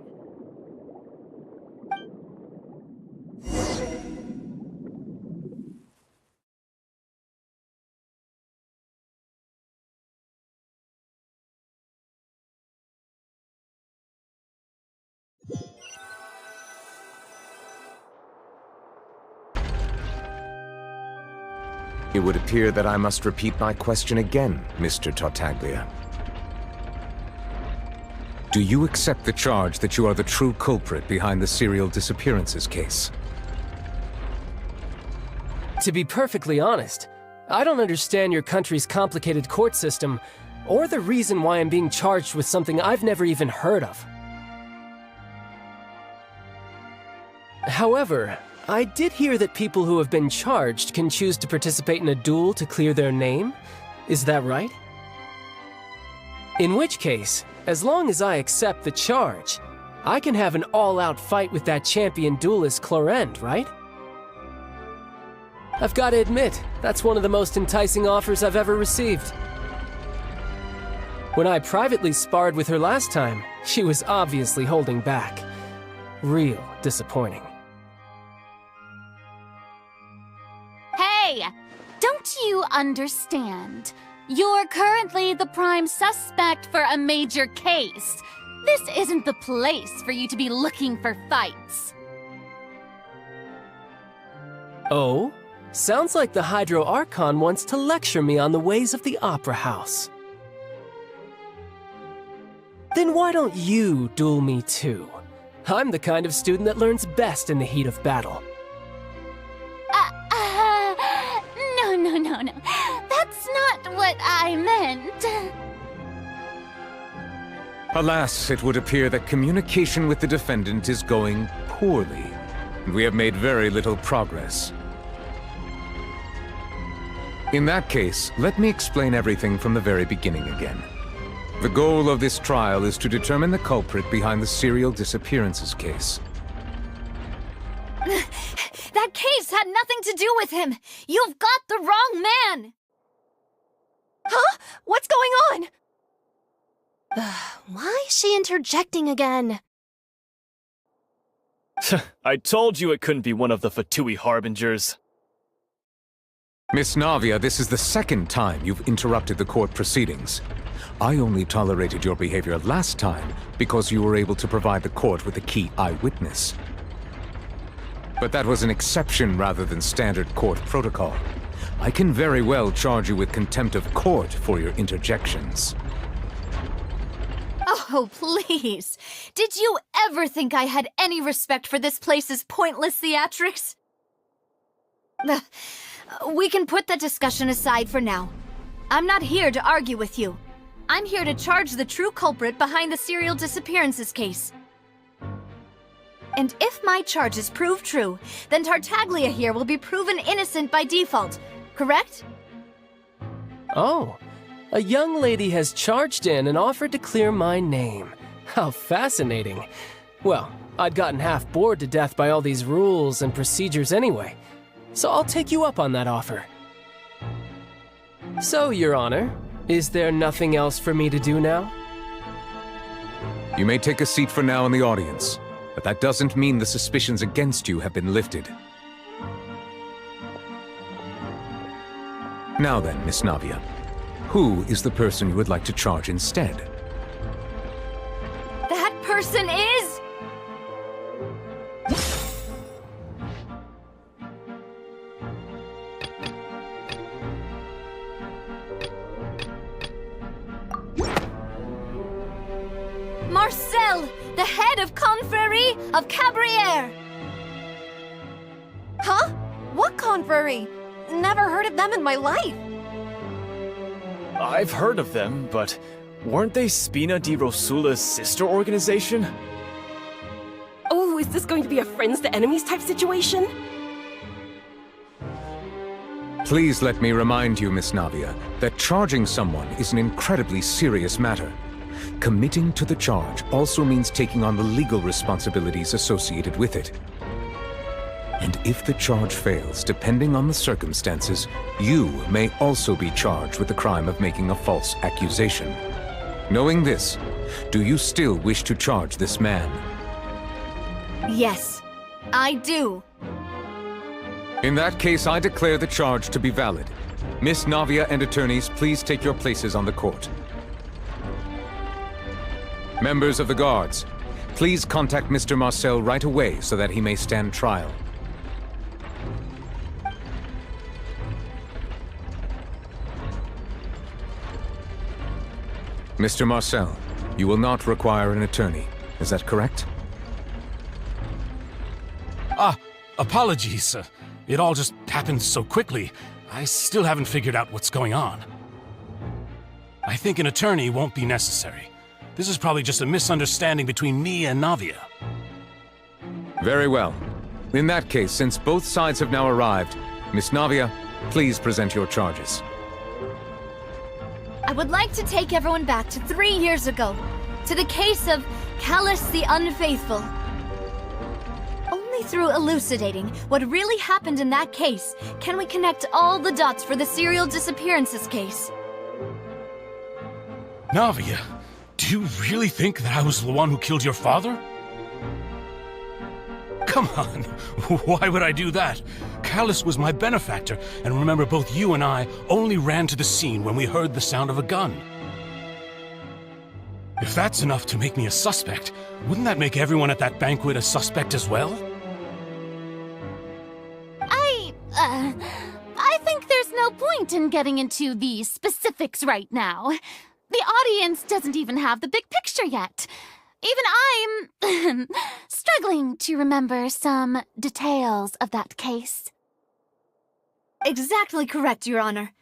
It would appear that I must repeat my question again, Mr. Tartaglia. Do you accept the charge that you are the true culprit behind the serial disappearances case?
To be perfectly honest, I don't understand your country's complicated court system, or the reason why I'm being charged with something I've never even heard of. However, I did hear that people who have been charged can choose to participate in a duel to clear their name. Is that right? In which case, as long as I accept the charge, I can have an all-out fight with that champion duelist Clorend, right? I've got to admit, that's one of the most enticing offers I've ever received. When I privately sparred with her last time, she was obviously holding back. Real disappointing.
Hey! Don't you understand? You're currently the prime suspect for a major case. This isn't the place for you to be looking for fights.
Oh? Sounds like the Hydro Archon wants to lecture me on the ways of the Opera House. Then why don't you duel me too? I'm the kind of student that learns best in the heat of battle.
No. That's not what I meant.
Alas, it would appear that communication with the defendant is going poorly, and we have made very little progress. In that case, let me explain everything from the very beginning again. The goal of this trial is to determine the culprit behind the serial disappearances case.
That case had nothing to do with him! You've got the wrong man!
Huh? What's going on? Why is she interjecting again?
I told you it couldn't be one of the Fatui Harbingers.
Miss Navia, this is the second time you've interrupted the court proceedings. I only tolerated your behavior last time because you were able to provide the court with a key eyewitness. But that was an exception rather than standard court protocol. I can very well charge you with contempt of court for your interjections.
Oh, please. Did you ever think I had any respect for this place's pointless theatrics? We can put that discussion aside for now. I'm not here to argue with you. I'm here to charge the true culprit behind the serial disappearances case. And if my charges prove true, then Tartaglia here will be proven innocent by default, correct?
Oh, a young lady has charged in and offered to clear my name. How fascinating. Well, I'd gotten half bored to death by all these rules and procedures anyway, so I'll take you up on that offer. So, Your Honor, is there nothing else for me to do now?
You may take a seat for now in the audience, but that doesn't mean the suspicions against you have been lifted. Now then, Miss Navia, who is the person you would like to charge instead?
That person is... Marcel, the head of Confrérie of Cabrières.
Huh? What confrérie? Never heard of them in my life.
I've heard of them, but weren't they Spina di Rosula's sister organization?
Oh, is this going to be a friends to enemies type situation?
Please let me remind you, Miss Navia, that charging someone is an incredibly serious matter. Committing to the charge also means taking on the legal responsibilities associated with it. And if the charge fails, depending on the circumstances, you may also be charged with the crime of making a false accusation. Knowing this, do you still wish to charge this man?
Yes, I do.
In that case, I declare the charge to be valid. Miss Navia and attorneys, please take your places on the court. Members of the guards, please contact Mr. Marcel right away so that he may stand trial. Mr. Marcel, you will not require an attorney. Is that correct?
Apologies. It all just happened so quickly. I still haven't figured out what's going on. I think an attorney won't be necessary. This is probably just a misunderstanding between me and Navia.
Very well. In that case, since both sides have now arrived, Miss Navia, please present your charges.
I would like to take everyone back to 3 years ago, to the case of Callus the Unfaithful. Only through elucidating what really happened in that case can we connect all the dots for the serial disappearances case.
Navia, do you really think that I was the one who killed your father? Come on, why would I do that? Callus was my benefactor, and remember both you and I only ran to the scene when we heard the sound of a gun. If that's enough to make me a suspect, wouldn't that make everyone at that banquet a suspect as well?
I think there's no point in getting into the specifics right now. The audience doesn't even have the big picture yet. Even I'm struggling to remember some details of that case.
Exactly correct, Your Honor.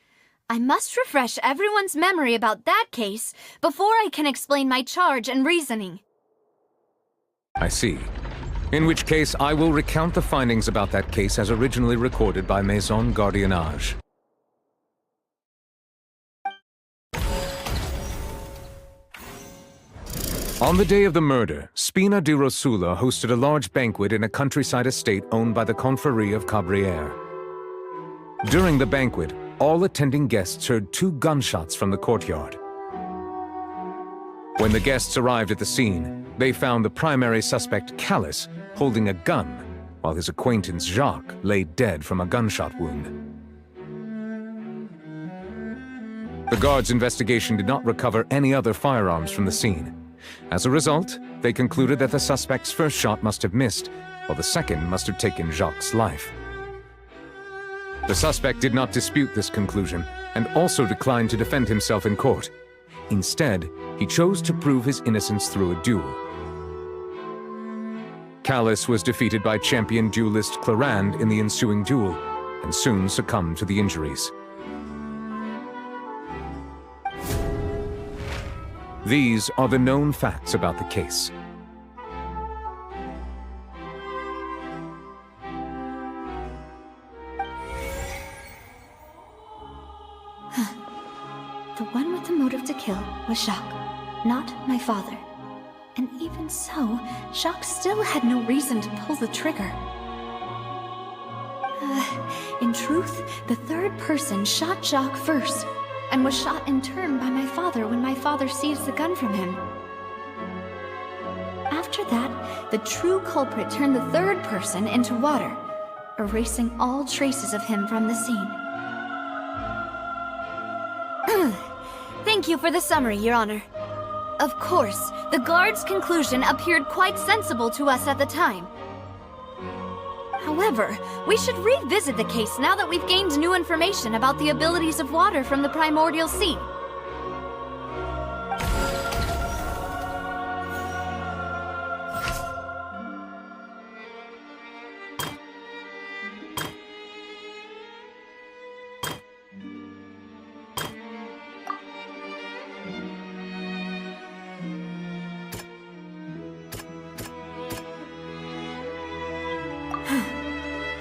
I must refresh everyone's memory about that case before I can explain my charge and reasoning.
I see. In which case, I will recount the findings about that case as originally recorded by Maison Gardiennage. On the day of the murder, Spina di Rosula hosted a large banquet in a countryside estate owned by the Confrérie of Cabrières. During the banquet, all attending guests heard 2 gunshots from the courtyard. When the guests arrived at the scene, they found the primary suspect, Callus, holding a gun, while his acquaintance, Jacques, lay dead from a gunshot wound. The guards' investigation did not recover any other firearms from the scene. As a result, they concluded that the suspect's first shot must have missed, while the second must have taken Jacques' life. The suspect did not dispute this conclusion, and also declined to defend himself in court. Instead, he chose to prove his innocence through a duel. Callus was defeated by champion duelist Clarand in the ensuing duel, and soon succumbed to the injuries. These are the known facts about the case.
The one with the motive to kill was Jacques, not my father. And even so, Jacques still had no reason to pull the trigger. In truth, the third person shot Jacques first, and was shot in turn by my father when my father seized the gun from him. After that, the true culprit turned the third person into water, erasing all traces of him from the scene. Thank you for the summary, Your Honor. Of course, the guard's conclusion appeared quite sensible to us at the time. However, we should revisit the case now that we've gained new information about the abilities of water from the primordial sea.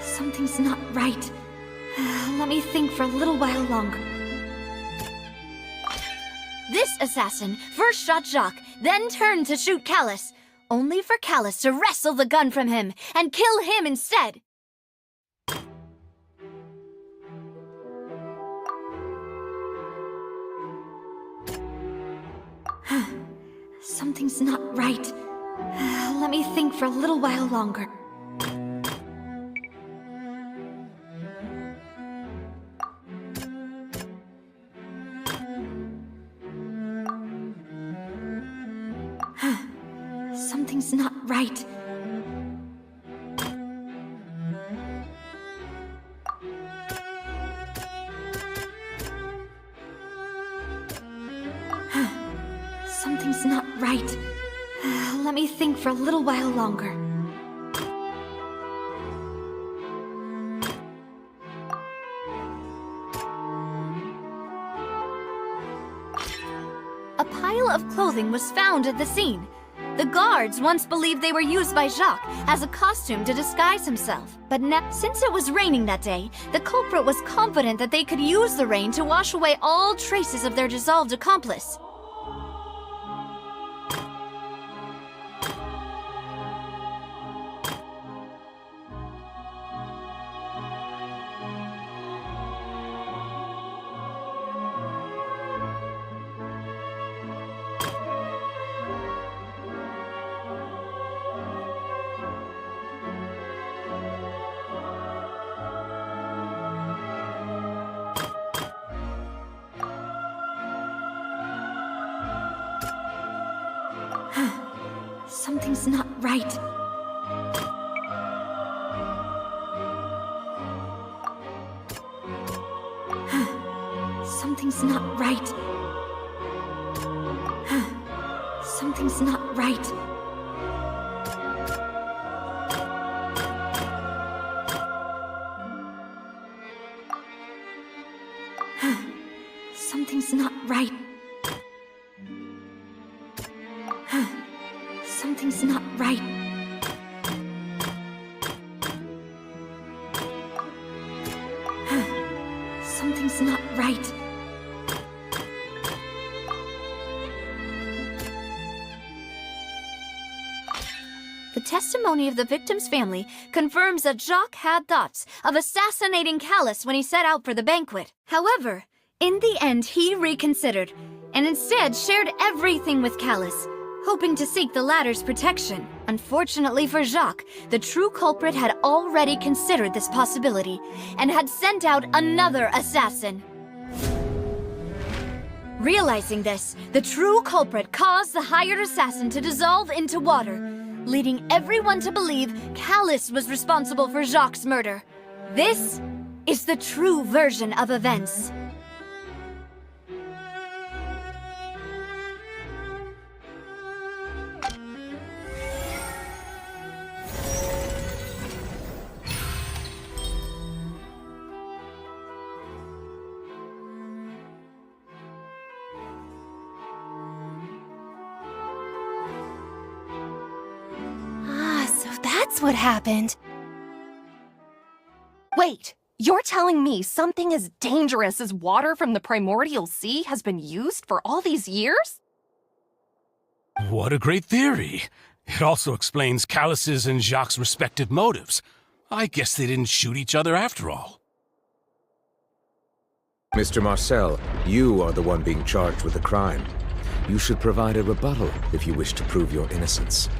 Something's not right. Let me think for a little while longer. This assassin first shot Jacques, then turned to shoot Callus, only for Callus to wrestle the gun from him and kill him instead. Something's not right. Let me think for a little while longer. Something's not right. Something's not right. Let me think for a little while longer. A pile of clothing was found at the scene. The guards once believed they were used by Jacques as a costume to disguise himself. But since it was raining that day, the culprit was confident that they could use the rain to wash away all traces of their dissolved accomplice. Something's not right. Something's not right. Something's not right. Something's not right. Something's not right. Something's not right. The testimony of the victim's family confirms that Jacques had thoughts of assassinating Callus when he set out for the banquet. However, in the end, he reconsidered, and instead shared everything with Callus, hoping to seek the latter's protection. Unfortunately for Jacques, the true culprit had already considered this possibility, and had sent out another assassin. Realizing this, the true culprit caused the hired assassin to dissolve into water, leading everyone to believe Callus was responsible for Jacques' murder. This is the true version of events.
That's what happened. Wait, you're telling me something as dangerous as water from the primordial sea has been used for all these years?
What a great theory. It also explains Callus's and Jacques' respective motives. I guess they didn't shoot each other after all.
Mr. Marcel, you are the one being charged with the crime. You should provide a rebuttal if you wish to prove your innocence.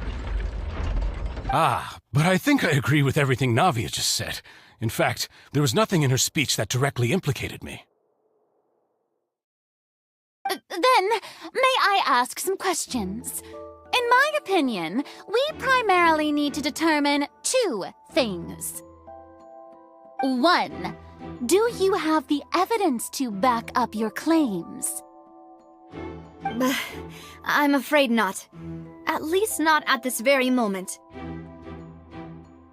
Ah, but I think I agree with everything Navia just said. In fact, there was nothing in her speech that directly implicated me.
Then, may I ask some questions? In my opinion, we primarily need to determine two things. 1. Do you have the evidence to back up your claims?
I'm afraid not. At least not at this very moment.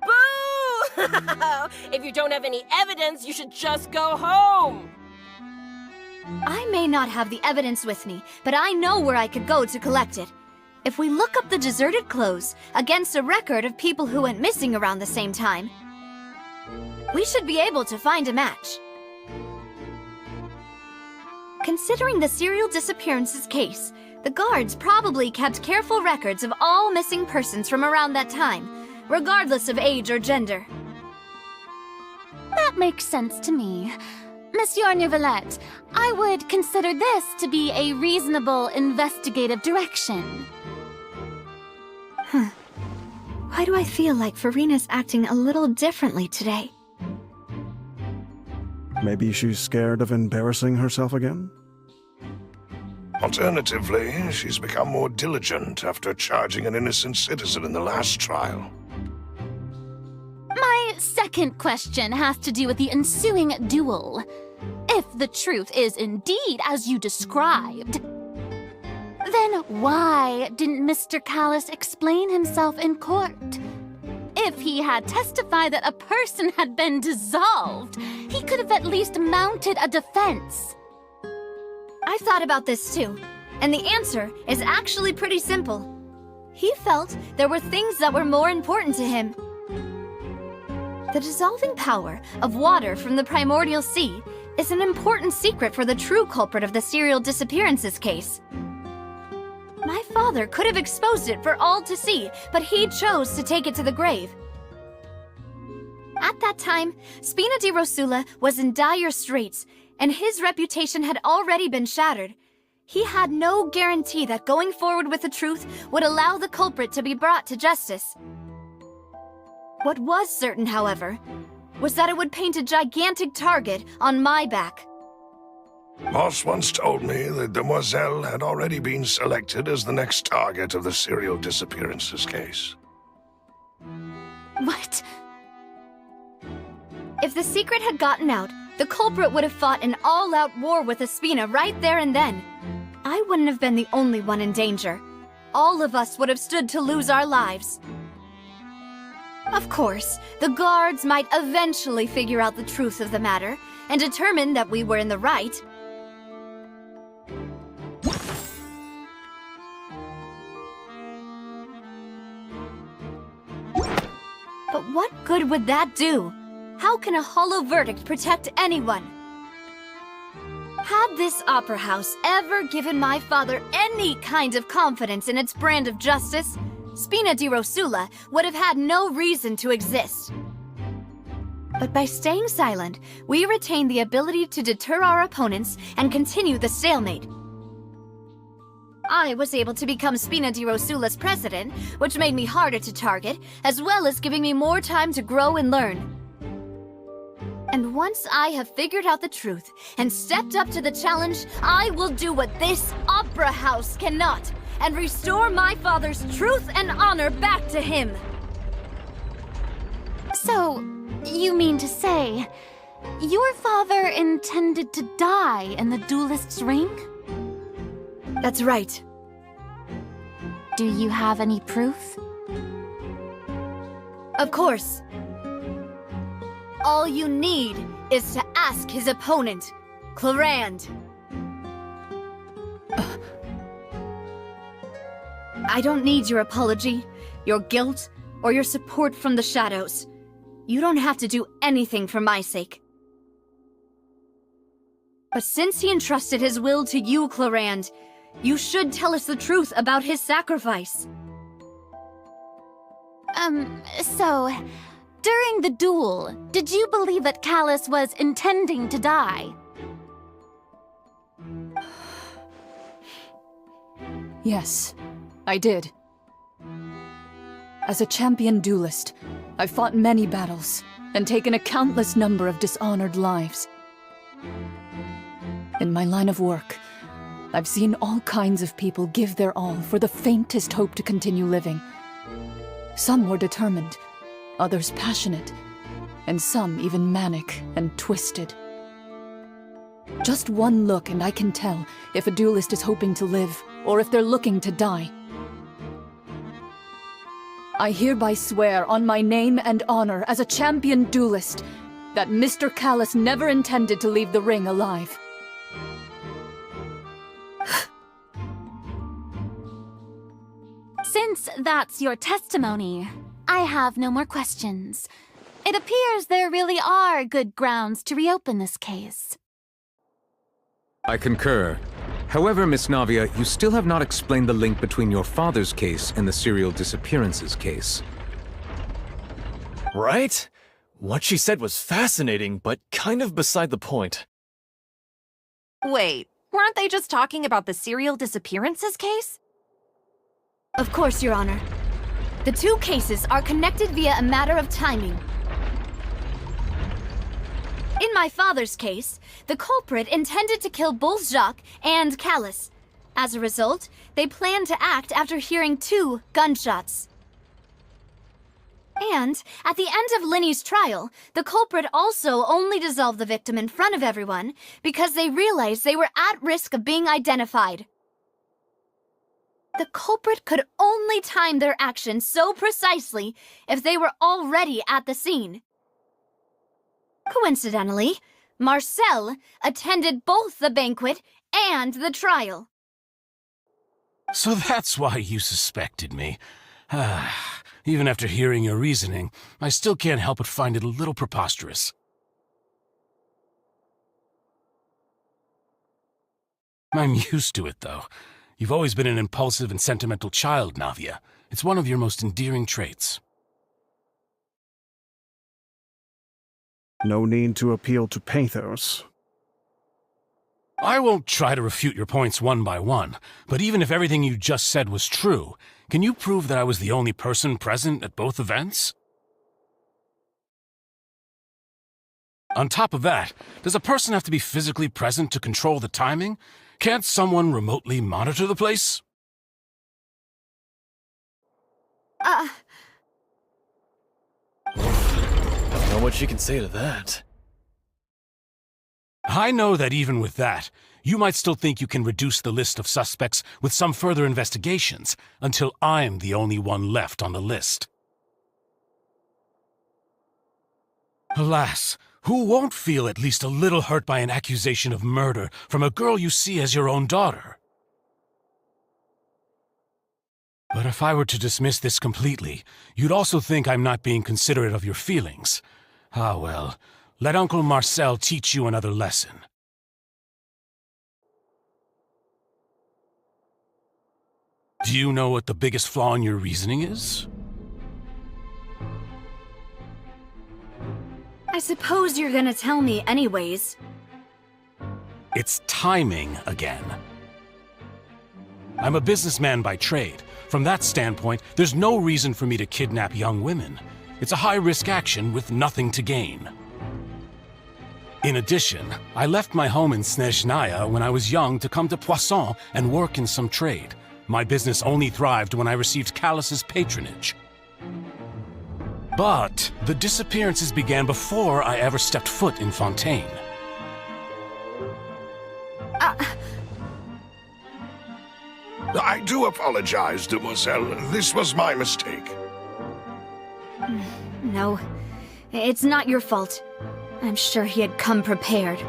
Boo! If you don't have any evidence, you should just go home!
I may not have the evidence with me, but I know where I could go to collect it. If we look up the deserted clothes against a record of people who went missing around the same time, we should be able to find a match. Considering the serial disappearances case, the guards probably kept careful records of all missing persons from around that time, regardless of age or gender.
That makes sense to me. Monsieur Neuvillette, I would consider this to be a reasonable investigative direction.
Why do I feel like Farina's acting a little differently today?
Maybe she's scared of embarrassing herself again?
Alternatively, she's become more diligent after charging an innocent citizen in the last trial.
My second question has to do with the ensuing duel. If the truth is indeed as you described, then why didn't Mr. Callus explain himself in court? If he had testified that a person had been dissolved, he could have at least mounted a defense.
I thought about this too, and the answer is actually pretty simple. He felt there were things that were more important to him. The dissolving power of water from the primordial sea is an important secret for the true culprit of the serial disappearances case. My father could have exposed it for all to see, but he chose to take it to the grave. At that time, Spina di Rosula was in dire straits, and his reputation had already been shattered. He had no guarantee that going forward with the truth would allow the culprit to be brought to justice. What was certain, however, was that it would paint a gigantic target on my back.
Boss once told me that Demoiselle had already been selected as the next target of the serial disappearances case.
What?
If the secret had gotten out, the culprit would have fought an all-out war with Espina right there and then. I wouldn't have been the only one in danger. All of us would have stood to lose our lives. Of course, the guards might eventually figure out the truth of the matter and determine that we were in the right. But what good would that do? How can a hollow verdict protect anyone? Had this opera house ever given my father any kind of confidence in its brand of justice, Spina di Rosula would have had no reason to exist. But by staying silent, we retain the ability to deter our opponents and continue the stalemate. I was able to become Spina di Rosula's president, which made me harder to target, as well as giving me more time to grow and learn. And once I have figured out the truth and stepped up to the challenge, I will do what this opera house cannot, and restore my father's truth and honor back to him.
So, you mean to say, your father intended to die in the duelist's ring?
That's right.
Do you have any proof?
Of course. All you need is to ask his opponent, Clarand. I don't need your apology, your guilt, or your support from the shadows. You don't have to do anything for my sake. But since he entrusted his will to you, Clarand, you should tell us the truth about his sacrifice.
So, during the duel, did you believe that Callus was intending to die?
Yes, I did. As a champion duelist, I've fought many battles and taken a countless number of dishonored lives. In my line of work, I've seen all kinds of people give their all for the faintest hope to continue living. Some were determined, others passionate, and some even manic and twisted. Just one look and I can tell if a duelist is hoping to live or if they're looking to die. I hereby swear on my name and honor as a champion duelist that Mr. Callus never intended to leave the ring alive.
Since that's your testimony, I have no more questions. It appears there really are good grounds to reopen this case.
I concur. However, Miss Navia, you still have not explained the link between your father's case and the serial disappearances case.
Right? What she said was fascinating, but kind of beside the point.
Wait, weren't they just talking about the serial disappearances case?
Of course, Your Honor. The two cases are connected via a matter of timing. In my father's case, the culprit intended to kill both Jacques and Callus. As a result, they planned to act after hearing 2 gunshots. And, at the end of Linny's trial, the culprit also only dissolved the victim in front of everyone because they realized they were at risk of being identified. The culprit could only time their actions so precisely if they were already at the scene. Coincidentally, Marcel attended both the banquet and the trial.
So that's why you suspected me. Even after hearing your reasoning, I still can't help but find it a little preposterous. I'm used to it, though. You've always been an impulsive and sentimental child, Navia. It's one of your most endearing traits.
No need to appeal to pathos.
I won't try to refute your points one by one, but even if everything you just said was true, can you prove that I was the only person present at both events? On top of that, does a person have to be physically present to control the timing? Can't someone remotely monitor the place?
Don't know what she can say to that.
I know that even with that, you might still think you can reduce the list of suspects with some further investigations until I'm the only one left on the list. Alas, who won't feel at least a little hurt by an accusation of murder from a girl you see as your own daughter? But if I were to dismiss this completely, you'd also think I'm not being considerate of your feelings. Ah well, let Uncle Marcel teach you another lesson. Do you know what the biggest flaw in your reasoning is?
I suppose you're gonna tell me anyways.
It's timing again. I'm a businessman by trade. From that standpoint, there's no reason for me to kidnap young women. It's a high-risk action with nothing to gain. In addition, I left my home in Snezhnaya when I was young to come to Poisson and work in some trade. My business only thrived when I received Callus's patronage. But the disappearances began before I ever stepped foot in Fontaine.
I do apologize, demoiselle. This was my mistake.
No, it's not your fault. I'm sure he had come prepared.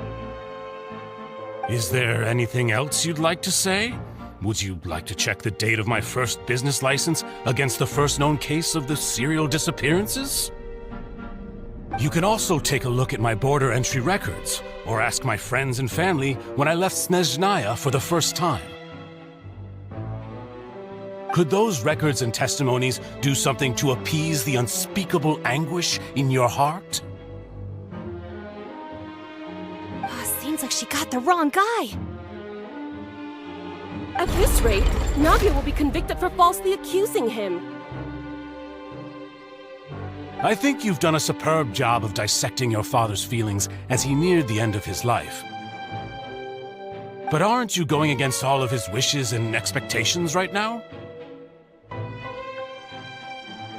Is there anything else you'd like to say? Would you like to check the date of my first business license against the first known case of the serial disappearances? You can also take a look at my border entry records, or ask my friends and family when I left Snezhnaya for the first time. Could those records and testimonies do something to appease the unspeakable anguish in your heart?
Seems like she got the wrong guy.
At this rate, Navia will be convicted for falsely accusing him.
I think you've done a superb job of dissecting your father's feelings as he neared the end of his life. But aren't you going against all of his wishes and expectations right now?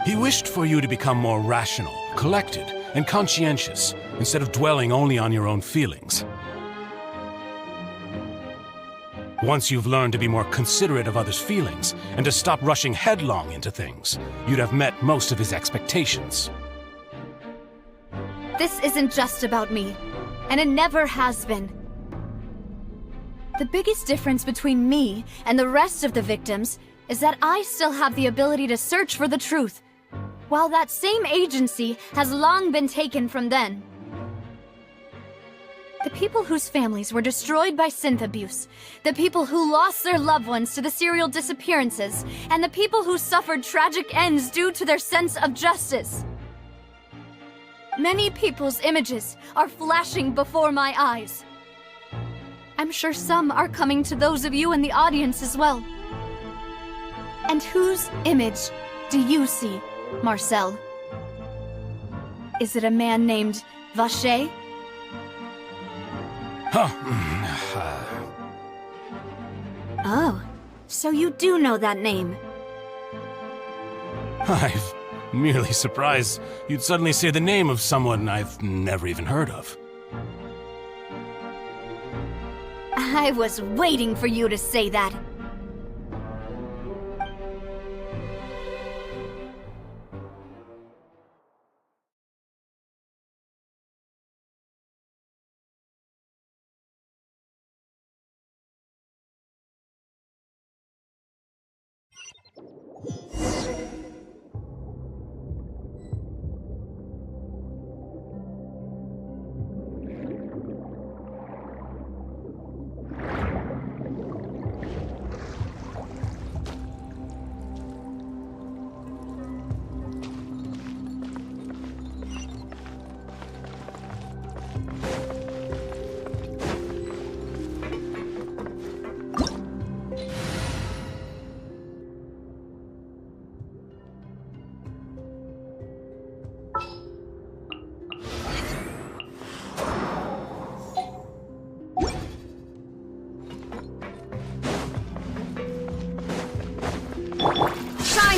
He wished for you to become more rational, collected, and conscientious, instead of dwelling only on your own feelings. Once you've learned to be more considerate of others' feelings, and to stop rushing headlong into things, you'd have met most of his expectations.
This isn't just about me, and it never has been. The biggest difference between me and the rest of the victims is that I still have the ability to search for the truth, while that same agency has long been taken from them. The people whose families were destroyed by synth abuse, the people who lost their loved ones to the serial disappearances, and the people who suffered tragic ends due to their sense of justice. Many people's images are flashing before my eyes. I'm sure some are coming to those of you in the audience as well. And whose image do you see, Marcel? Is it a man named Vacher? Oh, so you do know that name.
I'm merely surprised you'd suddenly say the name of someone I've never even heard of.
I was waiting for you to say that.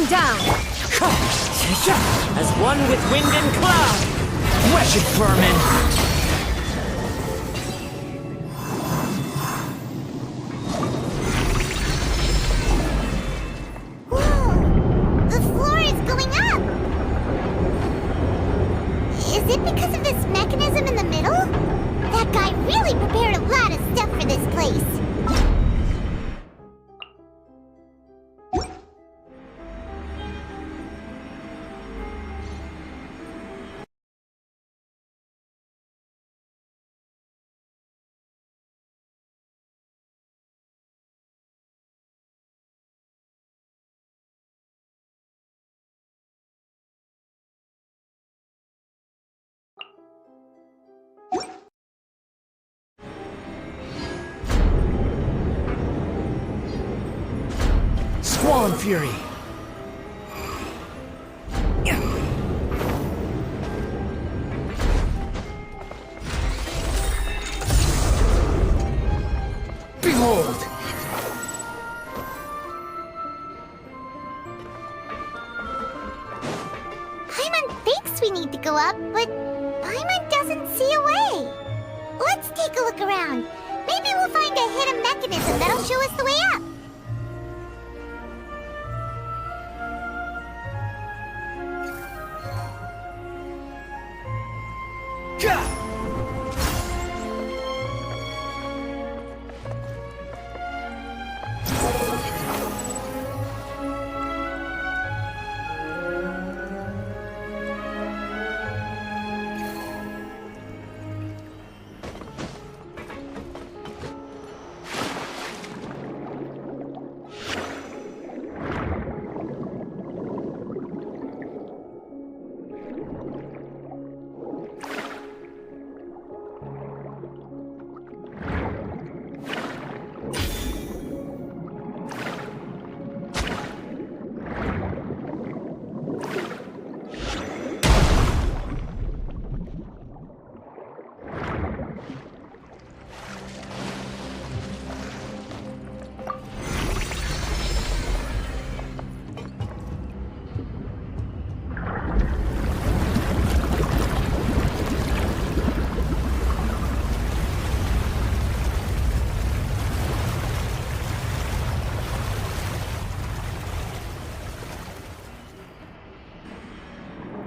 Down! As one with wind and cloud! Wretched vermin! Swan Fury! Behold!
Paimon thinks we need to go up, but Paimon doesn't see a way. Let's take a look around. Maybe we'll find a hidden mechanism that'll show us the way up.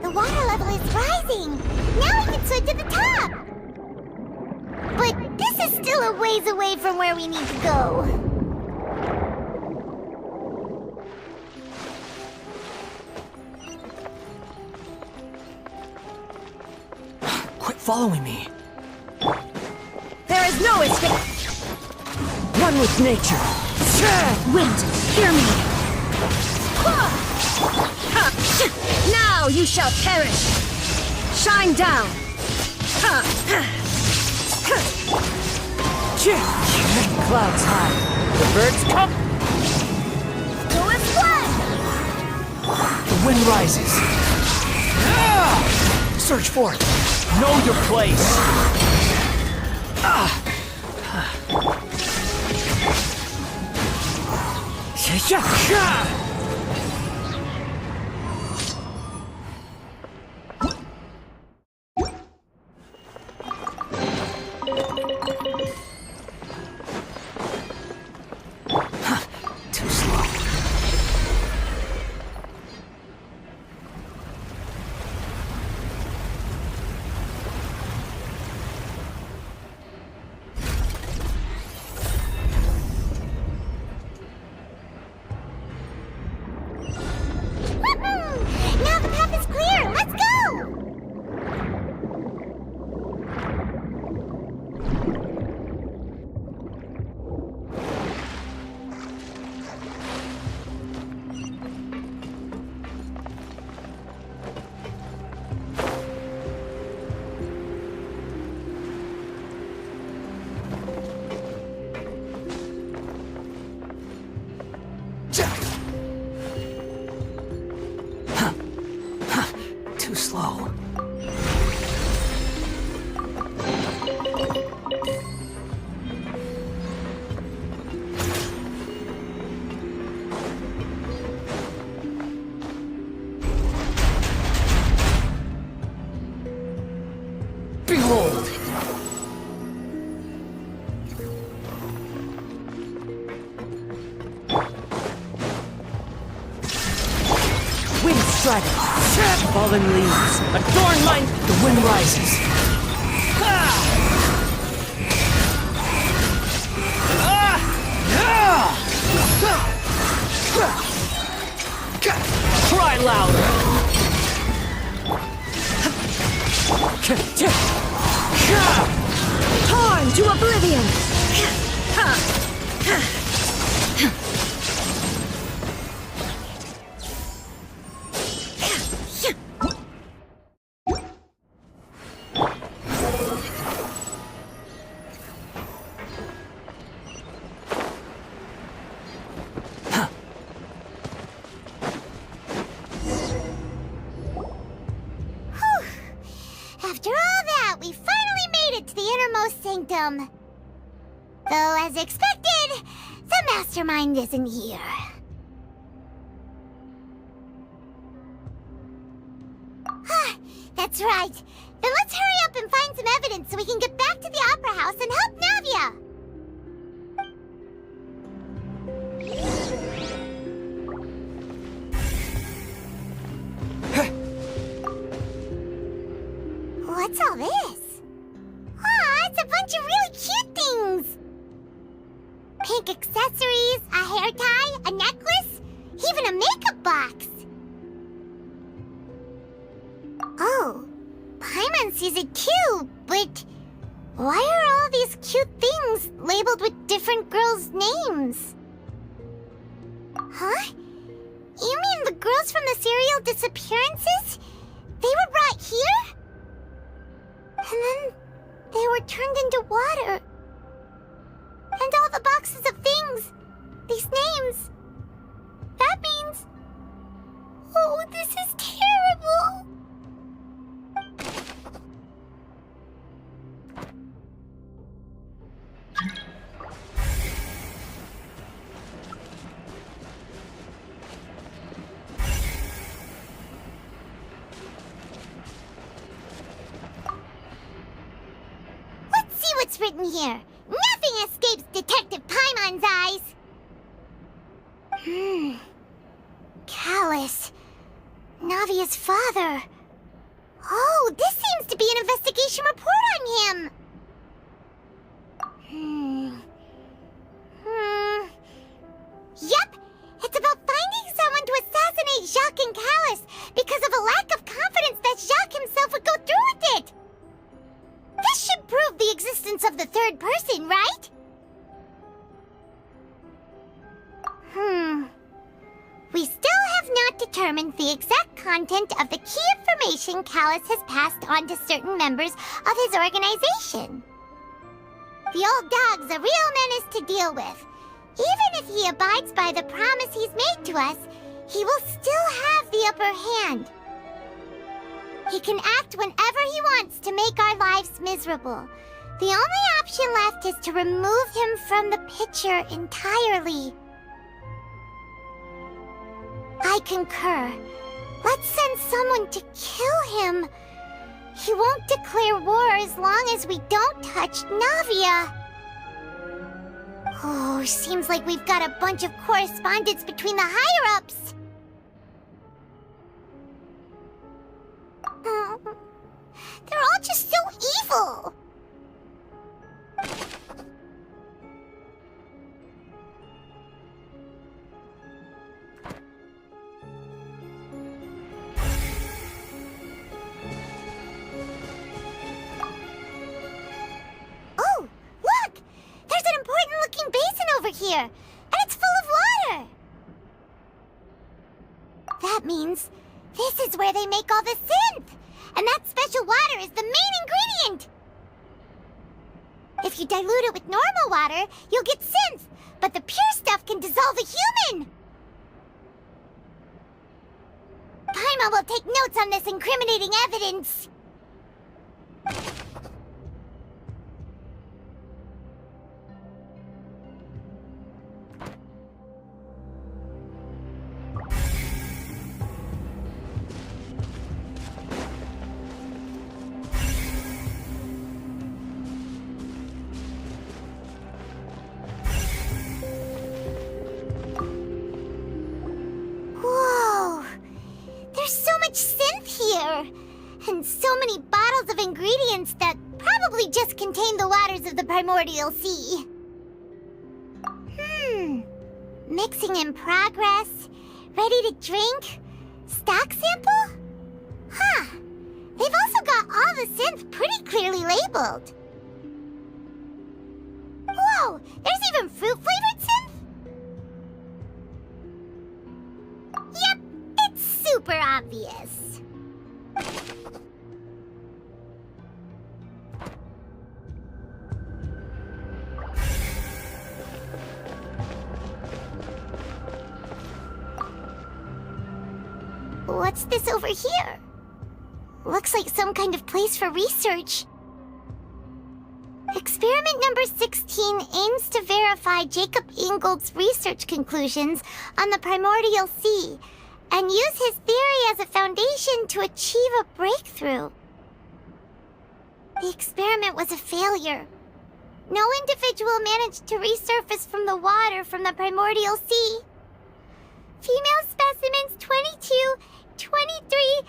The water level is rising! Now we can swim to the top! But this is still a ways away from where we need to go.
Quit following me.
There is no escape!
One with nature.
Wind, hear me! Now you shall perish! Shine down!
Clouds high. The birds come.
Go and fly!
The wind rises. Search for it. Know your place. Too slow.
Now the path is clear! Let's go!
Too slow. Behold! Wind strike! Fallen leaves! Adorn mine! The wind rises! Cry louder!
Torn to oblivion!
sanctum. Though, as expected, the mastermind isn't here. That's right. Then let's hurry up and find some evidence so we can get back to the Opera House and help Navia! What's all this? Aw, it's a bunch of really cute things! Pink accessories, a hair tie, a necklace, even a makeup box! Oh, Paimon sees it too, but why are all these cute things labeled with different girls' names? Huh? You mean the girls from the serial disappearances? They were brought here? And then they were turned into water. And all the boxes of things, these names, that means... Oh, this is terrible! Let's see what's written here. Nothing escapes Detective Paimon's eyes. Callus. Navia's father. Oh, this seems to be an investigation report on him. Yep, it's about finding someone to assassinate Jacques and Callus because of a lack of confidence that Jacques himself would go through with it. This should prove the existence of the third person, right? We still have not determined the exact content of the key information Callus has passed on to certain members of his organization. The old dog's a real menace to deal with. Even if he abides by the promise he's made to us, he will still have the upper hand. He can act whenever he wants to make our lives miserable. The only option left is to remove him from the picture entirely. I concur. Let's send someone to kill him. He won't declare war as long as we don't touch Navia. Oh, seems like we've got a bunch of correspondence between the higher-ups. They're all just so evil. Oh, look! There's an important-looking basin over here, and it's full of water. That means this is where they make all the synth, and that special water is the main ingredient. If you dilute it with normal water, you'll get synth, but the pure stuff can dissolve a human. Paimon will take notes on this incriminating evidence. And so many bottles of ingredients that probably just contain the waters of the primordial sea. Mixing in progress. Ready to drink? Stock sample? Huh. They've also got all the synth pretty clearly labeled. Whoa! There's even fruit-flavored synth? Yep, it's super obvious. What's this over here? Looks like some kind of place for research. Experiment number 16 aims to verify Jacob Ingold's research conclusions on the primordial sea and use his theory as a foundation to achieve a breakthrough. The experiment was a failure. No individual managed to resurface from the water from the primordial sea. Female specimens 22, 23,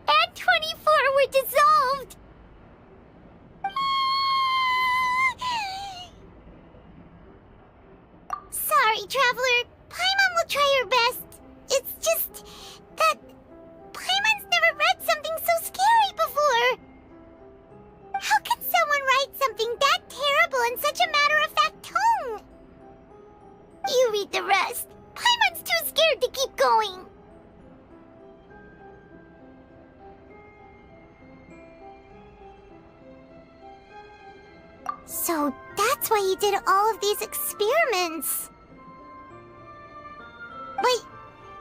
and 24 were dissolved. Sorry, Traveler. Paimon will try her best. It's just that Paimon's never read something so scary before. How can someone write something that terrible in such a matter-of-fact tone? You read the rest. Paimon's too scared to keep going. So that's why you did all of these experiments. But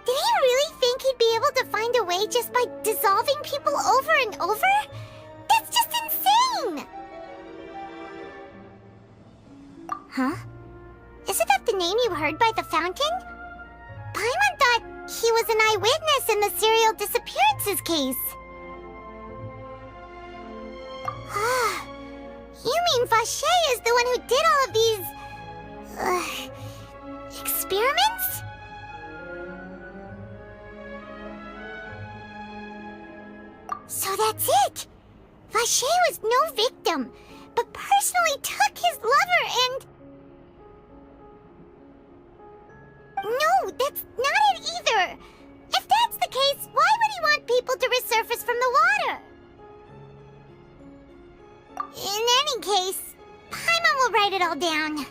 did he really think he'd be able to find a way just by dissolving people over and over? That's just insane! Huh? Isn't that the name you heard by the fountain? Paimon thought he was an eyewitness in the serial disappearances case. You mean Vache is the one who did all of these... experiments? So that's it! Vache was no victim, but personally took his lover and... No, that's not it either! If that's the case, why would he want people to resurface from the water? In any case, Paimon will write it all down.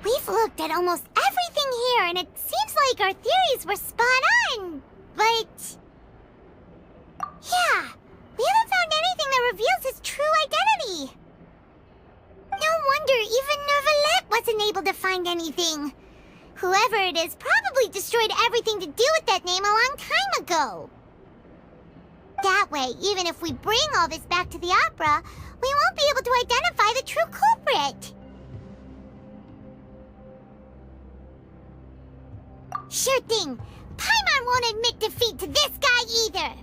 We've looked at almost everything here, and it seems like our theories were spot on, but... Yeah, we haven't found anything that reveals his true identity. No wonder even Neuvillette wasn't able to find anything. Whoever it is probably destroyed everything to do with that name a long time ago. That way, even if we bring all this back to the opera, we won't be able to identify the true culprit. Sure thing. Paimon won't admit defeat to this guy either.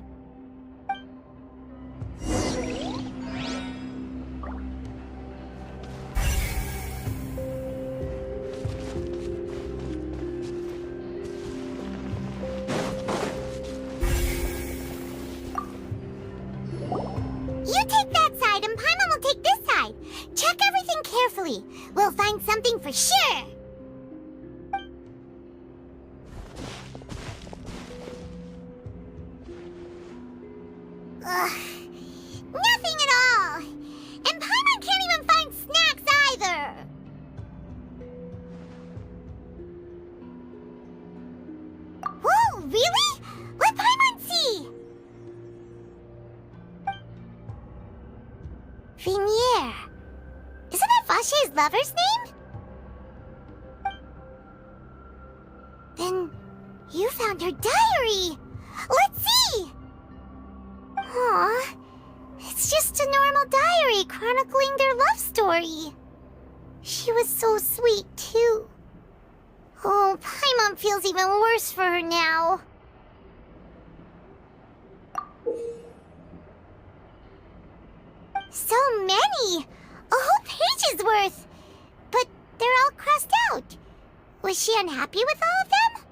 You take that side and Paimon will take this side. Check everything carefully. We'll find something for sure. Ugh. Nothing at all. And Paimon can't even find snacks either. Whoa, really? Let Paimon see. Vinier. Isn't that Vache's lover's name? Then you found her diary. Let's see. Aw, it's just a normal diary chronicling their love story. She was so sweet, too. Oh, Paimon feels even worse for her now. So many! A whole page's worth! But they're all crossed out. Was she unhappy with all of them?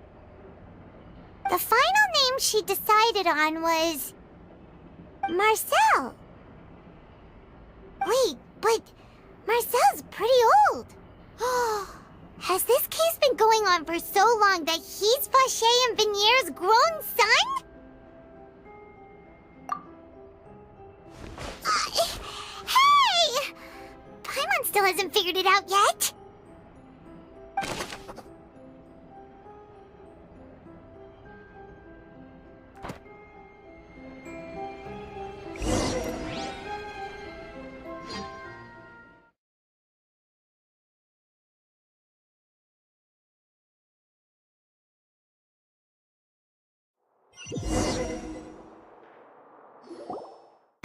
The final name she decided on was... Marcel. Wait, but Marcel's pretty old. Has this case been going on for so long that he's Vache and Vinier's grown son? Hey! Paimon still hasn't figured it out yet.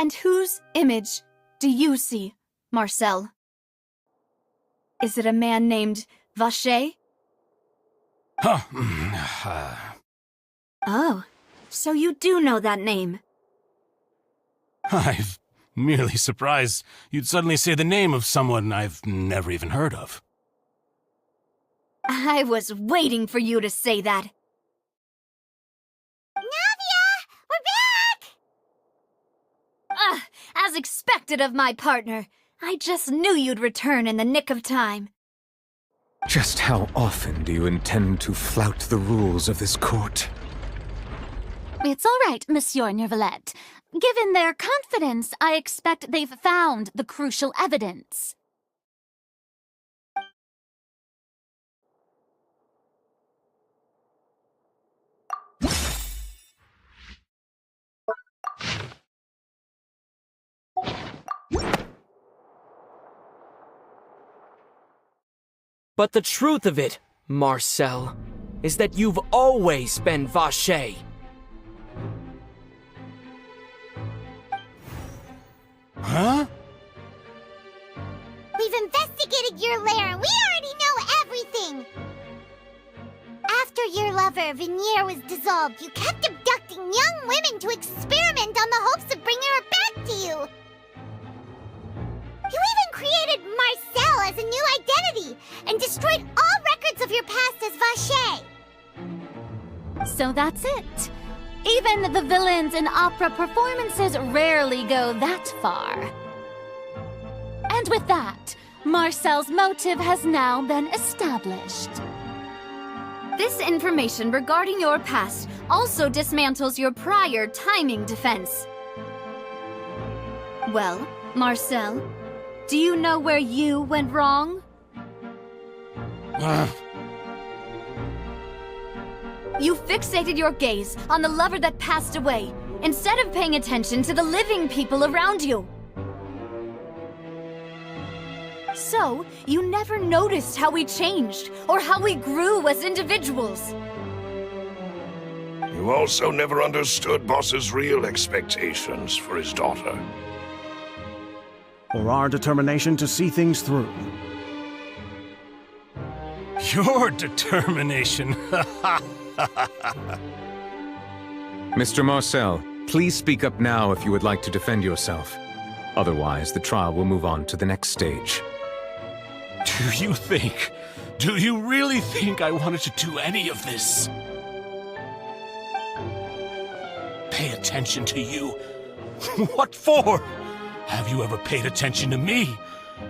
And whose image do you see, Marcel? Is it a man named Vacher? Oh, so you do know that name.
I'm merely surprised you'd suddenly say the name of someone I've never even heard of.
I was waiting for you to say that.
Navia! We're back!
As expected of my partner. I just knew you'd return in the nick of time.
Just how often do you intend to flout the rules of this court?
It's all right, Monsieur Nervalette. Given their confidence, I expect they've found the crucial evidence.
But the truth of it, Marcel, is that you've always been Vacher.
Huh?
We've investigated your lair and we already know everything! After your lover, Veneer, was dissolved, you kept abducting young women to experiment on the hopes of bringing her back to you! You even created Marcel as a new identity and destroyed all records of your past as Vacher!
So that's it. Even the villains in opera performances rarely go that far. And with that, Marcel's motive has now been established.
This information regarding your past also dismantles your prior timing defense. Well, Marcel, do you know where you went wrong? You fixated your gaze on the lover that passed away, instead of paying attention to the living people around you. So, you never noticed how we changed, or how we grew as individuals.
You also never understood Boss's real expectations for his daughter.
Or our determination to see things through.
Your determination.
Mr. Marcel, please speak up now if you would like to defend yourself. Otherwise, the trial will move on to the next stage.
Do you really think I wanted to do any of this? Pay attention to you? What for? Have you ever paid attention to me?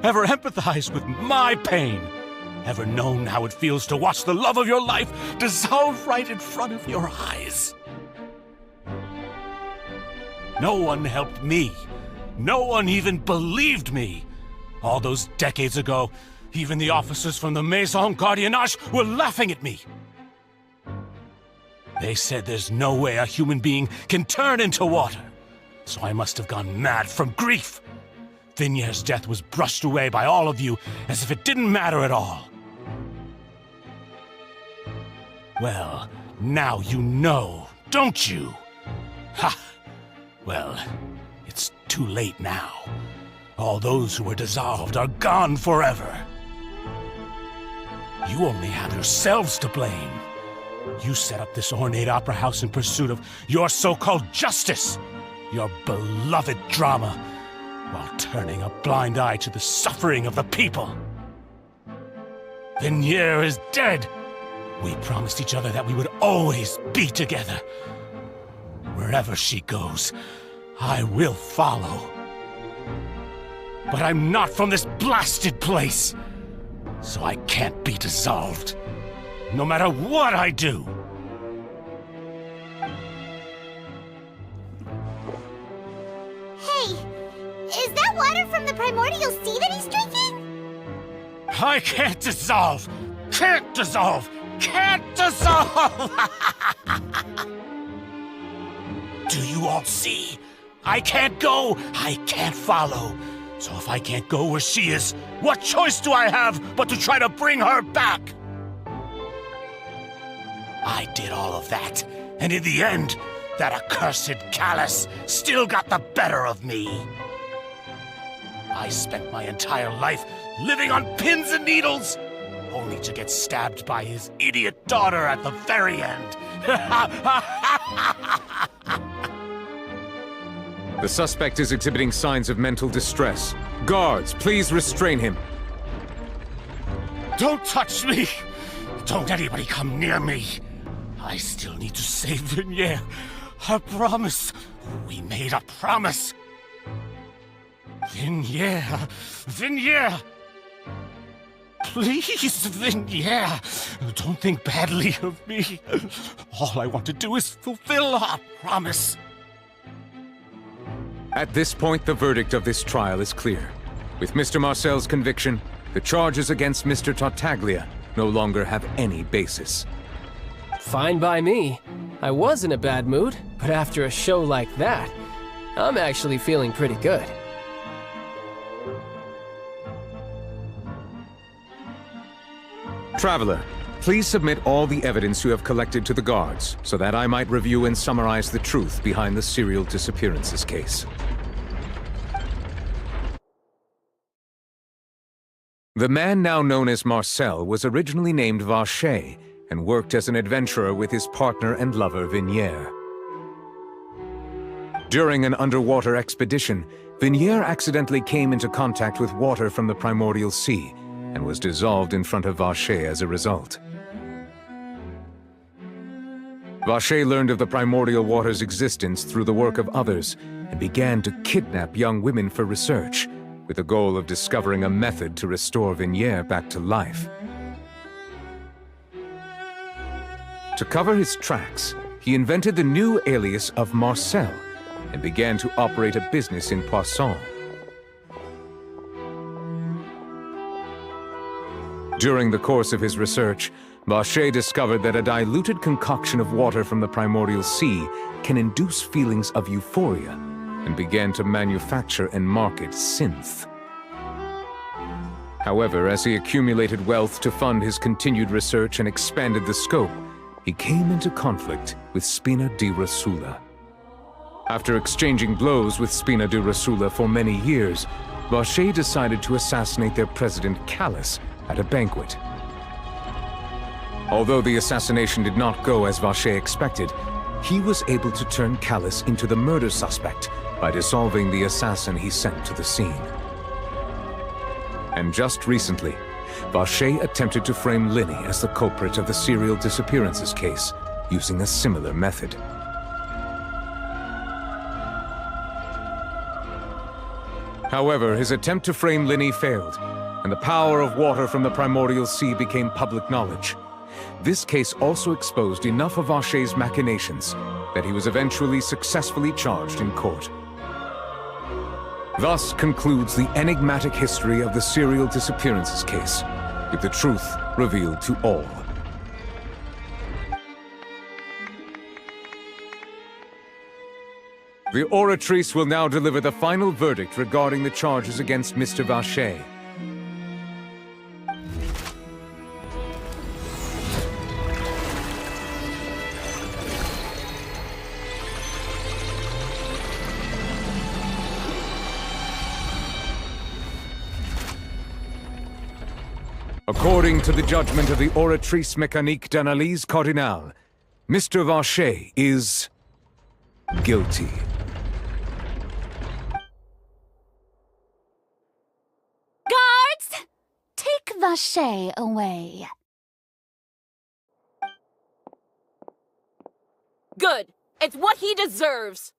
Ever empathized with my pain? Ever known how it feels to watch the love of your life dissolve right in front of your eyes? No one helped me. No one even believed me. All those decades ago, even the officers from the Maison Gardiennage were laughing at me. They said there's no way a human being can turn into water. So I must have gone mad from grief. Vinier's death was brushed away by all of you as if it didn't matter at all. Well, now you know, don't you? Ha! Well, it's too late now. All those who were dissolved are gone forever. You only have yourselves to blame. You set up this ornate opera house in pursuit of your so-called justice, your beloved drama, while turning a blind eye to the suffering of the people. Vinier is dead. We promised each other that we would always be together. Wherever she goes, I will follow. But I'm not from this blasted place, so I can't be dissolved, no matter what I do.
Hey, is that water from the primordial sea that he's drinking?
I can't dissolve! Can't dissolve! Can't dissolve! Do you all see? I can't go, I can't follow. So if I can't go where she is, what choice do I have but to try to bring her back? I did all of that, and in the end, That accursed Callus still got the better of me. I spent my entire life living on pins and needles, only to get stabbed by his idiot daughter at the very end.
The suspect is exhibiting signs of mental distress. Guards, please restrain him.
Don't touch me! Don't anybody come near me! I still need to save Vignere. A promise. We made a promise. Vignere. Vignere! Please, Vignere. Don't think badly of me. All I want to do is fulfill our promise.
At this point, the verdict of this trial is clear. With Mr. Marcel's conviction, the charges against Mr. Tartaglia no longer have any basis.
Fine by me. I was in a bad mood, but after a show like that, I'm actually feeling pretty good.
Traveler, please submit all the evidence you have collected to the guards, so that I might review and summarize the truth behind the serial disappearances case. The man now known as Marcel was originally named Vacher and worked as an adventurer with his partner and lover Vignere. During an underwater expedition, Vignere accidentally came into contact with water from the primordial sea and was dissolved in front of Vacher as a result. Vacher learned of the primordial water's existence through the work of others and began to kidnap young women for research, with the goal of discovering a method to restore Vignere back to life. To cover his tracks, he invented the new alias of Marcel and began to operate a business in Poisson. During the course of his research, Vacher discovered that a diluted concoction of water from the primordial sea can induce feelings of euphoria, and began to manufacture and market synth. However, as he accumulated wealth to fund his continued research and expanded the scope, he came into conflict with Spina di Rosula. After exchanging blows with Spina di Rosula for many years, Vacher decided to assassinate their president Callus at a banquet. Although the assassination did not go as Vacher expected, he was able to turn Callus into the murder suspect by dissolving the assassin he sent to the scene. And just recently, Vacher attempted to frame Linny as the culprit of the serial disappearances case, using a similar method. However, his attempt to frame Linny failed, and the power of water from the primordial sea became public knowledge. This case also exposed enough of Vacher's machinations that he was eventually successfully charged in court. Thus concludes the enigmatic history of the serial disappearances case, with the truth revealed to all. The Oratrice will now deliver the final verdict regarding the charges against Mr. Vacher. According to the judgment of the Oratrice Mécanique d'Analyse Cardinale, Mr. Vacher is guilty.
Guards! Take Vacher away.
Good. It's what he deserves.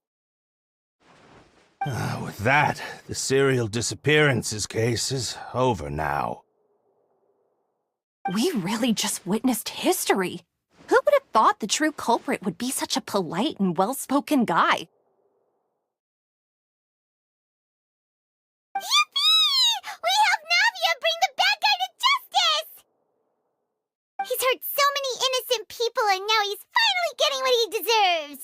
With that, the serial disappearances case is over now.
We really just witnessed history. Who would have thought the true culprit would be such a polite and well-spoken guy?
Yippee! We helped Navia bring the bad guy to justice! He's hurt so many innocent people and now he's finally getting what he deserves!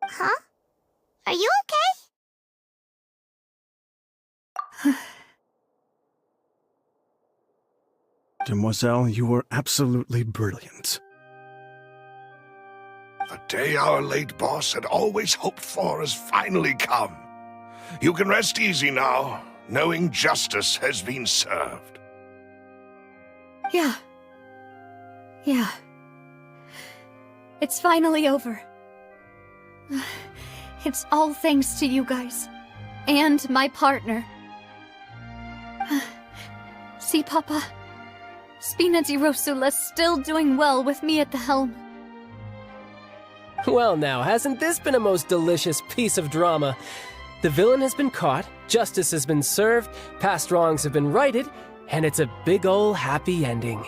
Huh? Are you okay?
Demoiselle, you were absolutely brilliant.
The day our late boss had always hoped for has finally come. You can rest easy now, knowing justice has been served.
Yeah. It's finally over. It's all thanks to you guys. And my partner. See, Papa? Spina di Rosula's still doing well with me at the helm.
Well now, hasn't this been a most delicious piece of drama? The villain has been caught, justice has been served, past wrongs have been righted, and it's a big ol' happy ending.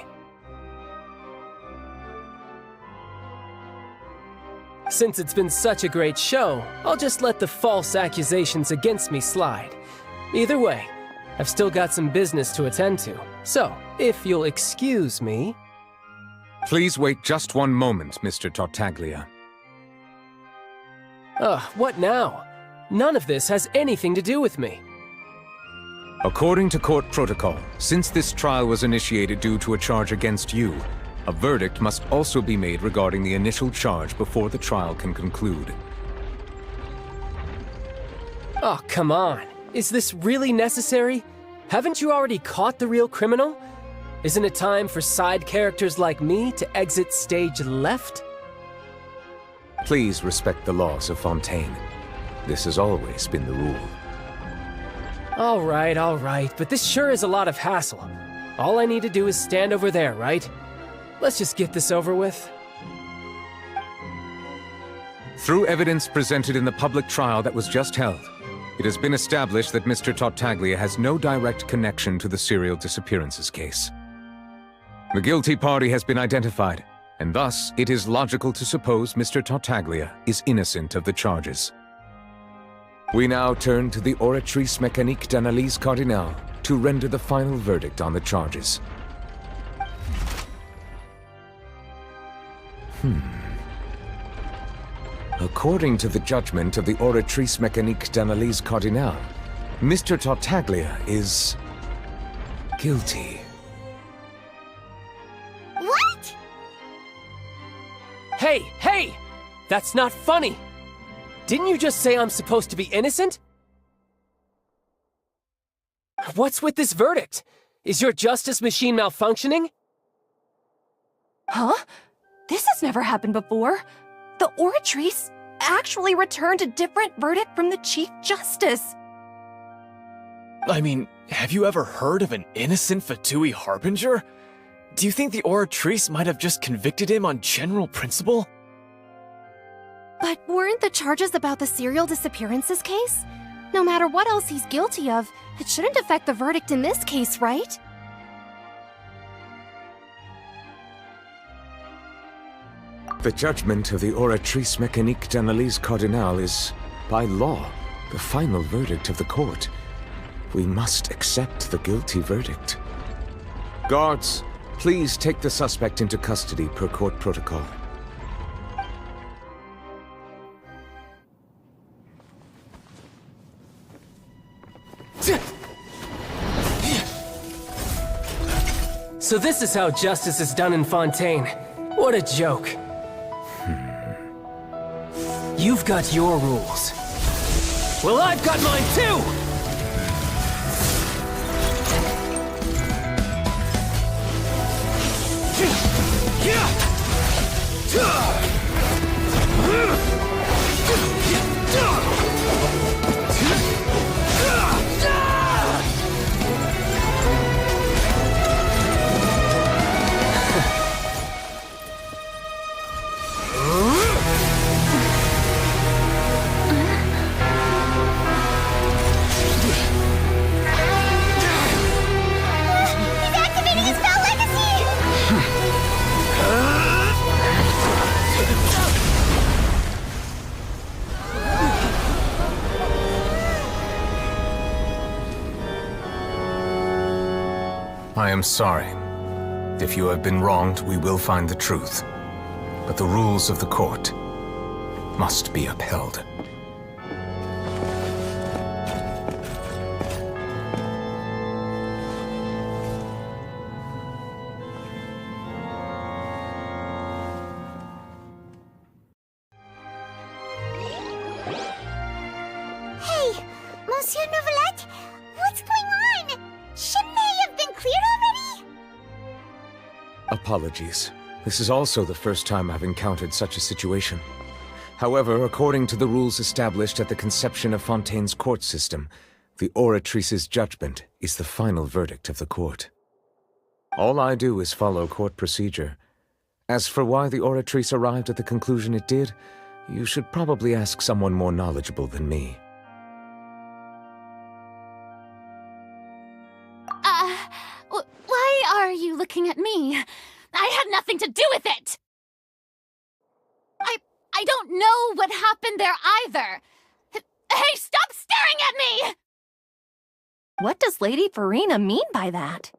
Since it's been such a great show, I'll just let the false accusations against me slide. Either way, I've still got some business to attend to, so if you'll excuse me...
Please wait just one moment, Mr. Tartaglia.
What now? None of this has anything to do with me.
According to court protocol, since this trial was initiated due to a charge against you, a verdict must also be made regarding the initial charge before the trial can conclude.
Oh, come on. Is this really necessary? Haven't you already caught the real criminal? Isn't it time for side characters like me to exit stage left?
Please respect the laws of Fontaine. This has always been the rule.
All right, but this sure is a lot of hassle. All I need to do is stand over there, right? Let's just get this over with.
Through evidence presented in the public trial that was just held, it has been established that Mr. Tartaglia has no direct connection to the serial disappearances case. The guilty party has been identified, and thus it is logical to suppose Mr. Tartaglia is innocent of the charges. We now turn to the Oratrice Mécanique d'Analyse Cardinale to render the final verdict on the charges. According to the judgment of the Oratrice Mécanique d'Analyse Cardinale, Mr. Tartaglia is... guilty.
What?
Hey! That's not funny! Didn't you just say I'm supposed to be innocent? What's with this verdict? Is your justice machine malfunctioning?
Huh? This has never happened before. The Oratrice actually returned a different verdict from the Chief Justice.
I mean, have you ever heard of an innocent Fatui Harbinger? Do you think the Oratrice might have just convicted him on general principle?
But weren't the charges about the serial disappearances case? No matter what else he's guilty of, it shouldn't affect the verdict in this case, right?
The judgment of the Oratrice Mécanique d'Analyse Cardinale is, by law, the final verdict of the court. We must accept the guilty verdict. Guards, please take the suspect into custody per court protocol.
So this is how justice is done in Fontaine. What a joke. You've got your rules. Well, I've got mine too!
I am sorry. If you have been wronged, we will find the truth. But the rules of the court must be upheld.
Monsieur Nouvelette, what's going on? Shouldn't they have been cleared already?
Apologies. This is also the first time I've encountered such a situation. However, according to the rules established at the conception of Fontaine's court system, the Oratrice's judgment is the final verdict of the court. All I do is follow court procedure. As for why the Oratrice arrived at the conclusion it did, you should probably ask someone more knowledgeable than me.
Why are you looking at me? I had nothing to do with it! I don't know what happened there either! Hey, stop staring at me!
What does Lady Farina mean by that?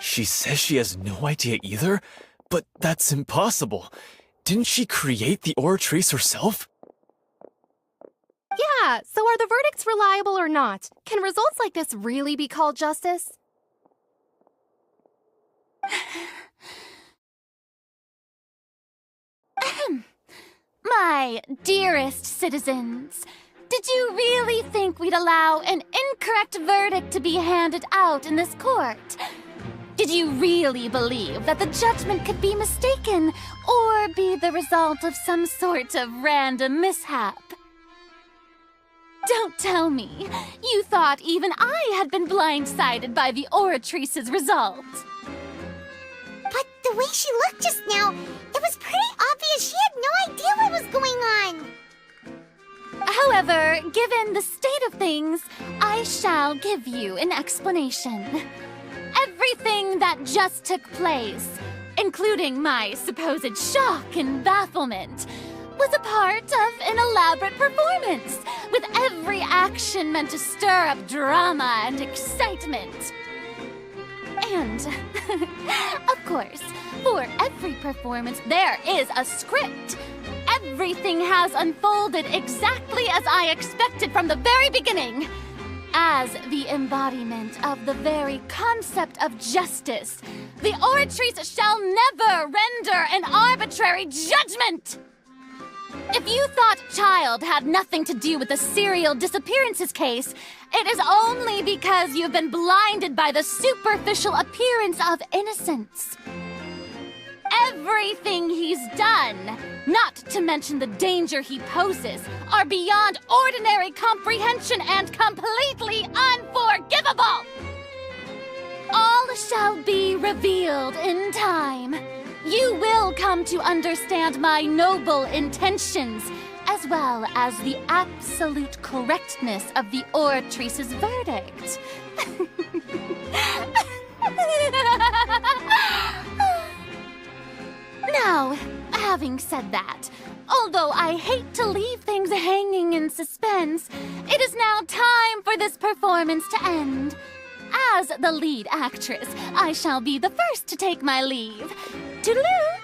She says she has no idea either, but that's impossible. Didn't she create the Oratrice herself?
Yeah, so are the verdicts reliable or not? Can results like this really be called justice?
My dearest citizens, did you really think we'd allow an incorrect verdict to be handed out in this court? Did you really believe that the judgment could be mistaken or be the result of some sort of random mishap? Don't tell me you thought even I had been blindsided by the Oratrice's result.
But the way she looked just now, it was pretty obvious she had no idea what was going on.
However, given the state of things, I shall give you an explanation. Everything that just took place, including my supposed shock and bafflement, was a part of an elaborate performance, with every action meant to stir up drama and excitement. And, of course, for every performance there is a script. Everything has unfolded exactly as I expected from the very beginning. As the embodiment of the very concept of justice, the Oratrice shall never render an arbitrary judgment! If you thought Child had nothing to do with the serial disappearances case, it is only because you've been blinded by the superficial appearance of innocence. Everything he's done, not to mention the danger he poses, are beyond ordinary comprehension and completely unforgivable! All shall be revealed in time. You will come to understand my noble intentions, as well as the absolute correctness of the Oratrice's verdict. Now, having said that, although I hate to leave things hanging in suspense, it is now time for this performance to end. As the lead actress, I shall be the first to take my leave. Toodaloo!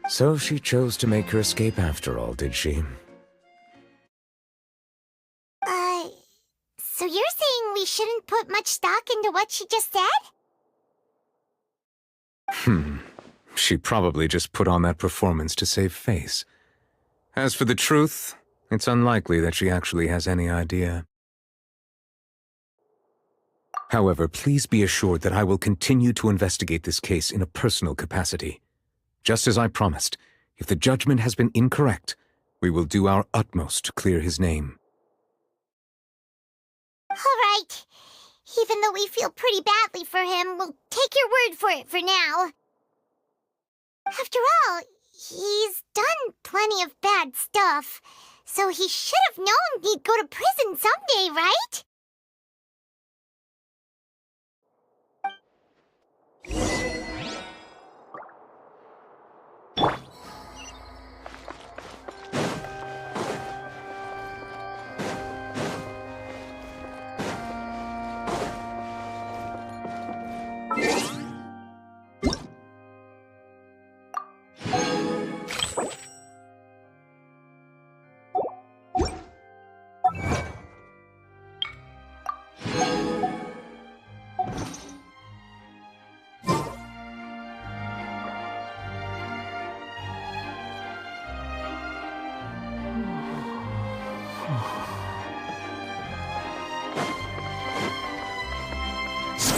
So she chose to make her escape after all, did she?
So you're saying we shouldn't put much stock into what she just said?
She probably just put on that performance to save face. As for the truth, it's unlikely that she actually has any idea. However, please be assured that I will continue to investigate this case in a personal capacity. Just as I promised, if the judgment has been incorrect, we will do our utmost to clear his name.
All right. Even though we feel pretty badly for him, we'll take your word for it for now. After all, he's done plenty of bad stuff, so he should have known he'd go to prison someday, right?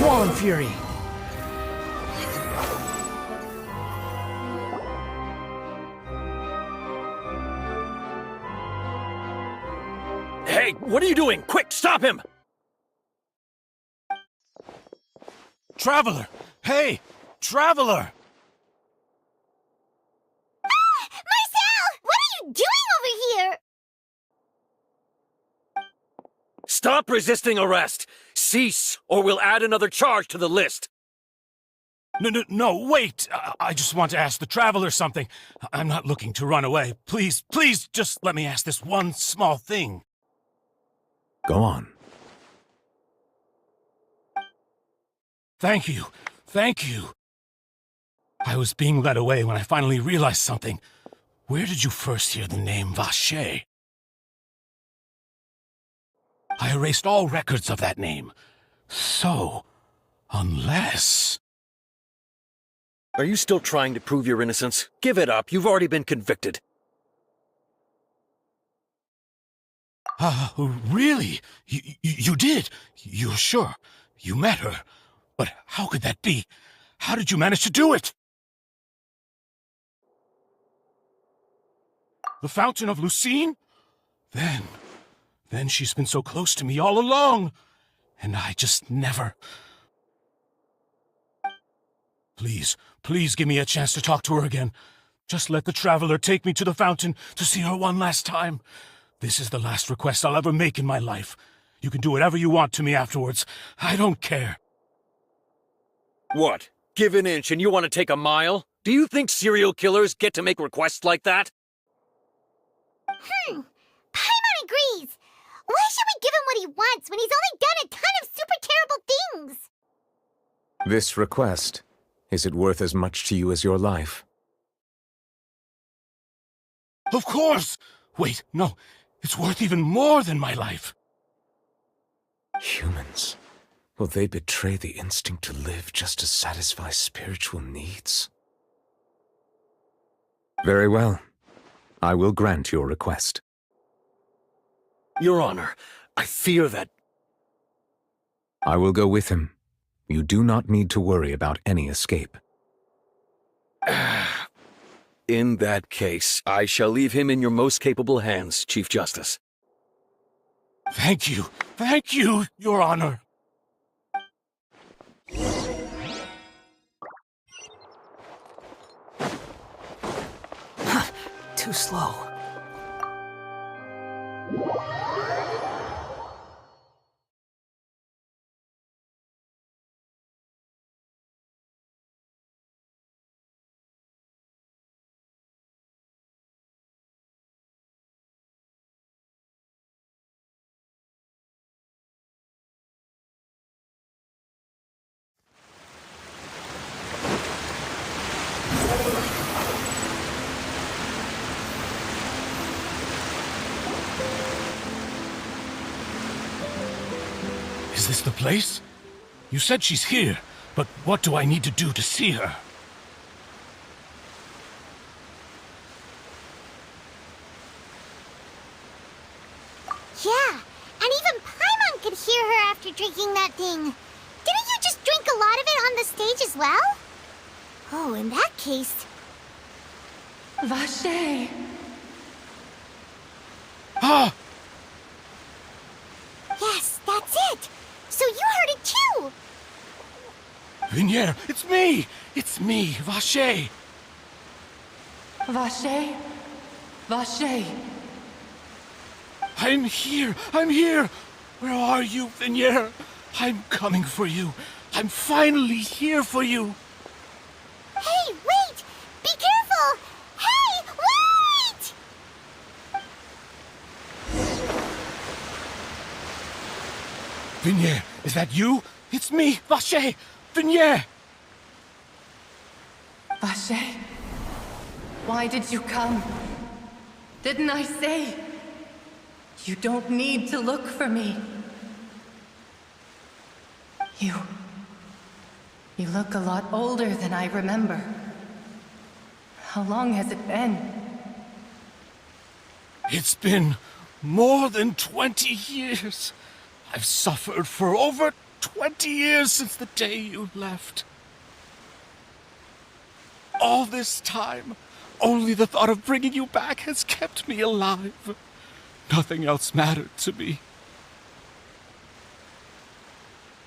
Swan Fury!
Hey, what are you doing? Quick, stop him!
Traveler! Hey! Traveler!
Marcel! What are you doing over here?
Stop resisting arrest! Cease, or we'll add another charge to the list!
No, wait! I just want to ask the Traveler something. I'm not looking to run away. Please, just let me ask this one small thing.
Go on.
Thank you. I was being led away when I finally realized something. Where did you first hear the name Vache? I erased all records of that name. So, unless...
Are you still trying to prove your innocence? Give it up. You've already been convicted.
Really? You did? You're sure? You met her? But how could that be? How did you manage to do it? The Fountain of Lucine? Then she's been so close to me all along. And I just never... Please give me a chance to talk to her again. Just let the Traveler take me to the fountain to see her one last time. This is the last request I'll ever make in my life. You can do whatever you want to me afterwards. I don't care.
What? Give an inch and you want to take a mile? Do you think serial killers get to make requests like that?
Paimon agrees. Why should we give him what he wants when he's only done a ton of super terrible things?
This request, is it worth as much to you as your life?
Of course! Wait, no. It's worth even more than my life.
Humans. Will they betray the instinct to live just to satisfy spiritual needs? Very well. I will grant your request.
Your Honor, I fear that...
I will go with him. You do not need to worry about any escape.
In that case, I shall leave him in your most capable hands, Chief Justice.
Thank you, Your Honor.
Too slow.
Is this the place? You said she's here, but what do I need to do to see her?
Yeah, and even Paimon could hear her after drinking that thing. Didn't you just drink a lot of it on the stage as well? Oh, in that case...
Vache!
Ah!
Yes, that's it! So you heard it too!
Vinier, it's me! It's me, Vache!
Vache? Vache!
I'm here! Where are you, Vinier? I'm coming for you. I'm finally here for you.
Hey, wait! Be careful! Hey, wait!
Vinier, is that you? It's me, Vache! Vinier!
Vache? Why did you come? Didn't I say? You don't need to look for me. You look a lot older than I remember. How long has it been?
It's been more than 20 years. I've suffered for over 20 years since the day you left. All this time, only the thought of bringing you back has kept me alive. Nothing else mattered to me.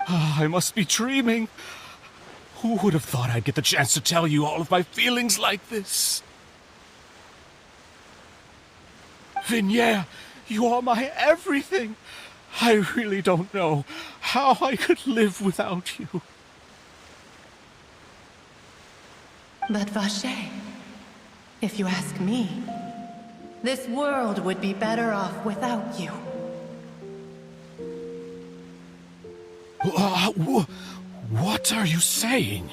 I must be dreaming. Who would have thought I'd get the chance to tell you all of my feelings like this? Vignere, you are my everything. I really don't know how I could live without you.
But Vache, if you ask me, this world would be better off without you.
What are you saying?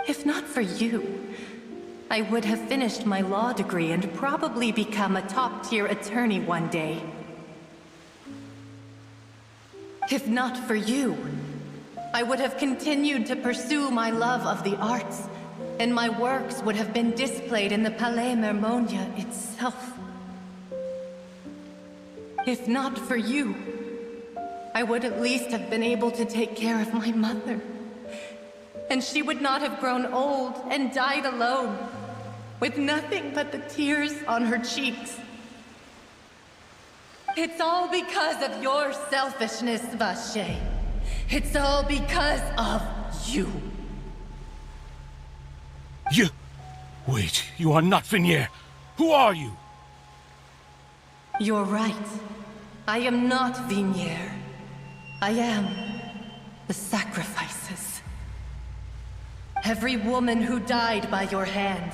If not for you, I would have finished my law degree and probably become a top-tier attorney one day. If not for you, I would have continued to pursue my love of the arts, and my works would have been displayed in the Palais Mermonia itself. If not for you, I would at least have been able to take care of my mother. And she would not have grown old and died alone, with nothing but the tears on her cheeks. It's all because of your selfishness, Vache. It's all because of you.
You... Wait, you are not Vignere. Who are you?
You're right. I am not Vignere. I am the sacrifices. Every woman who died by your hand,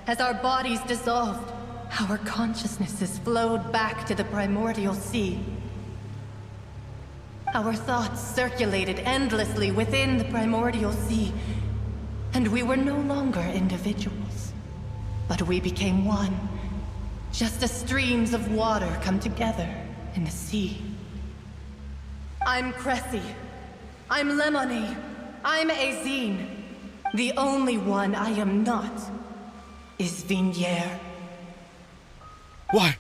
as our bodies dissolved, our consciousnesses flowed back to the primordial sea. Our thoughts circulated endlessly within the primordial sea, and we were no longer individuals, but we became one, just as streams of water come together in the sea. I'm Cressy. I'm Lemony. I'm Azine. The only one I am not is Vignere.
Why?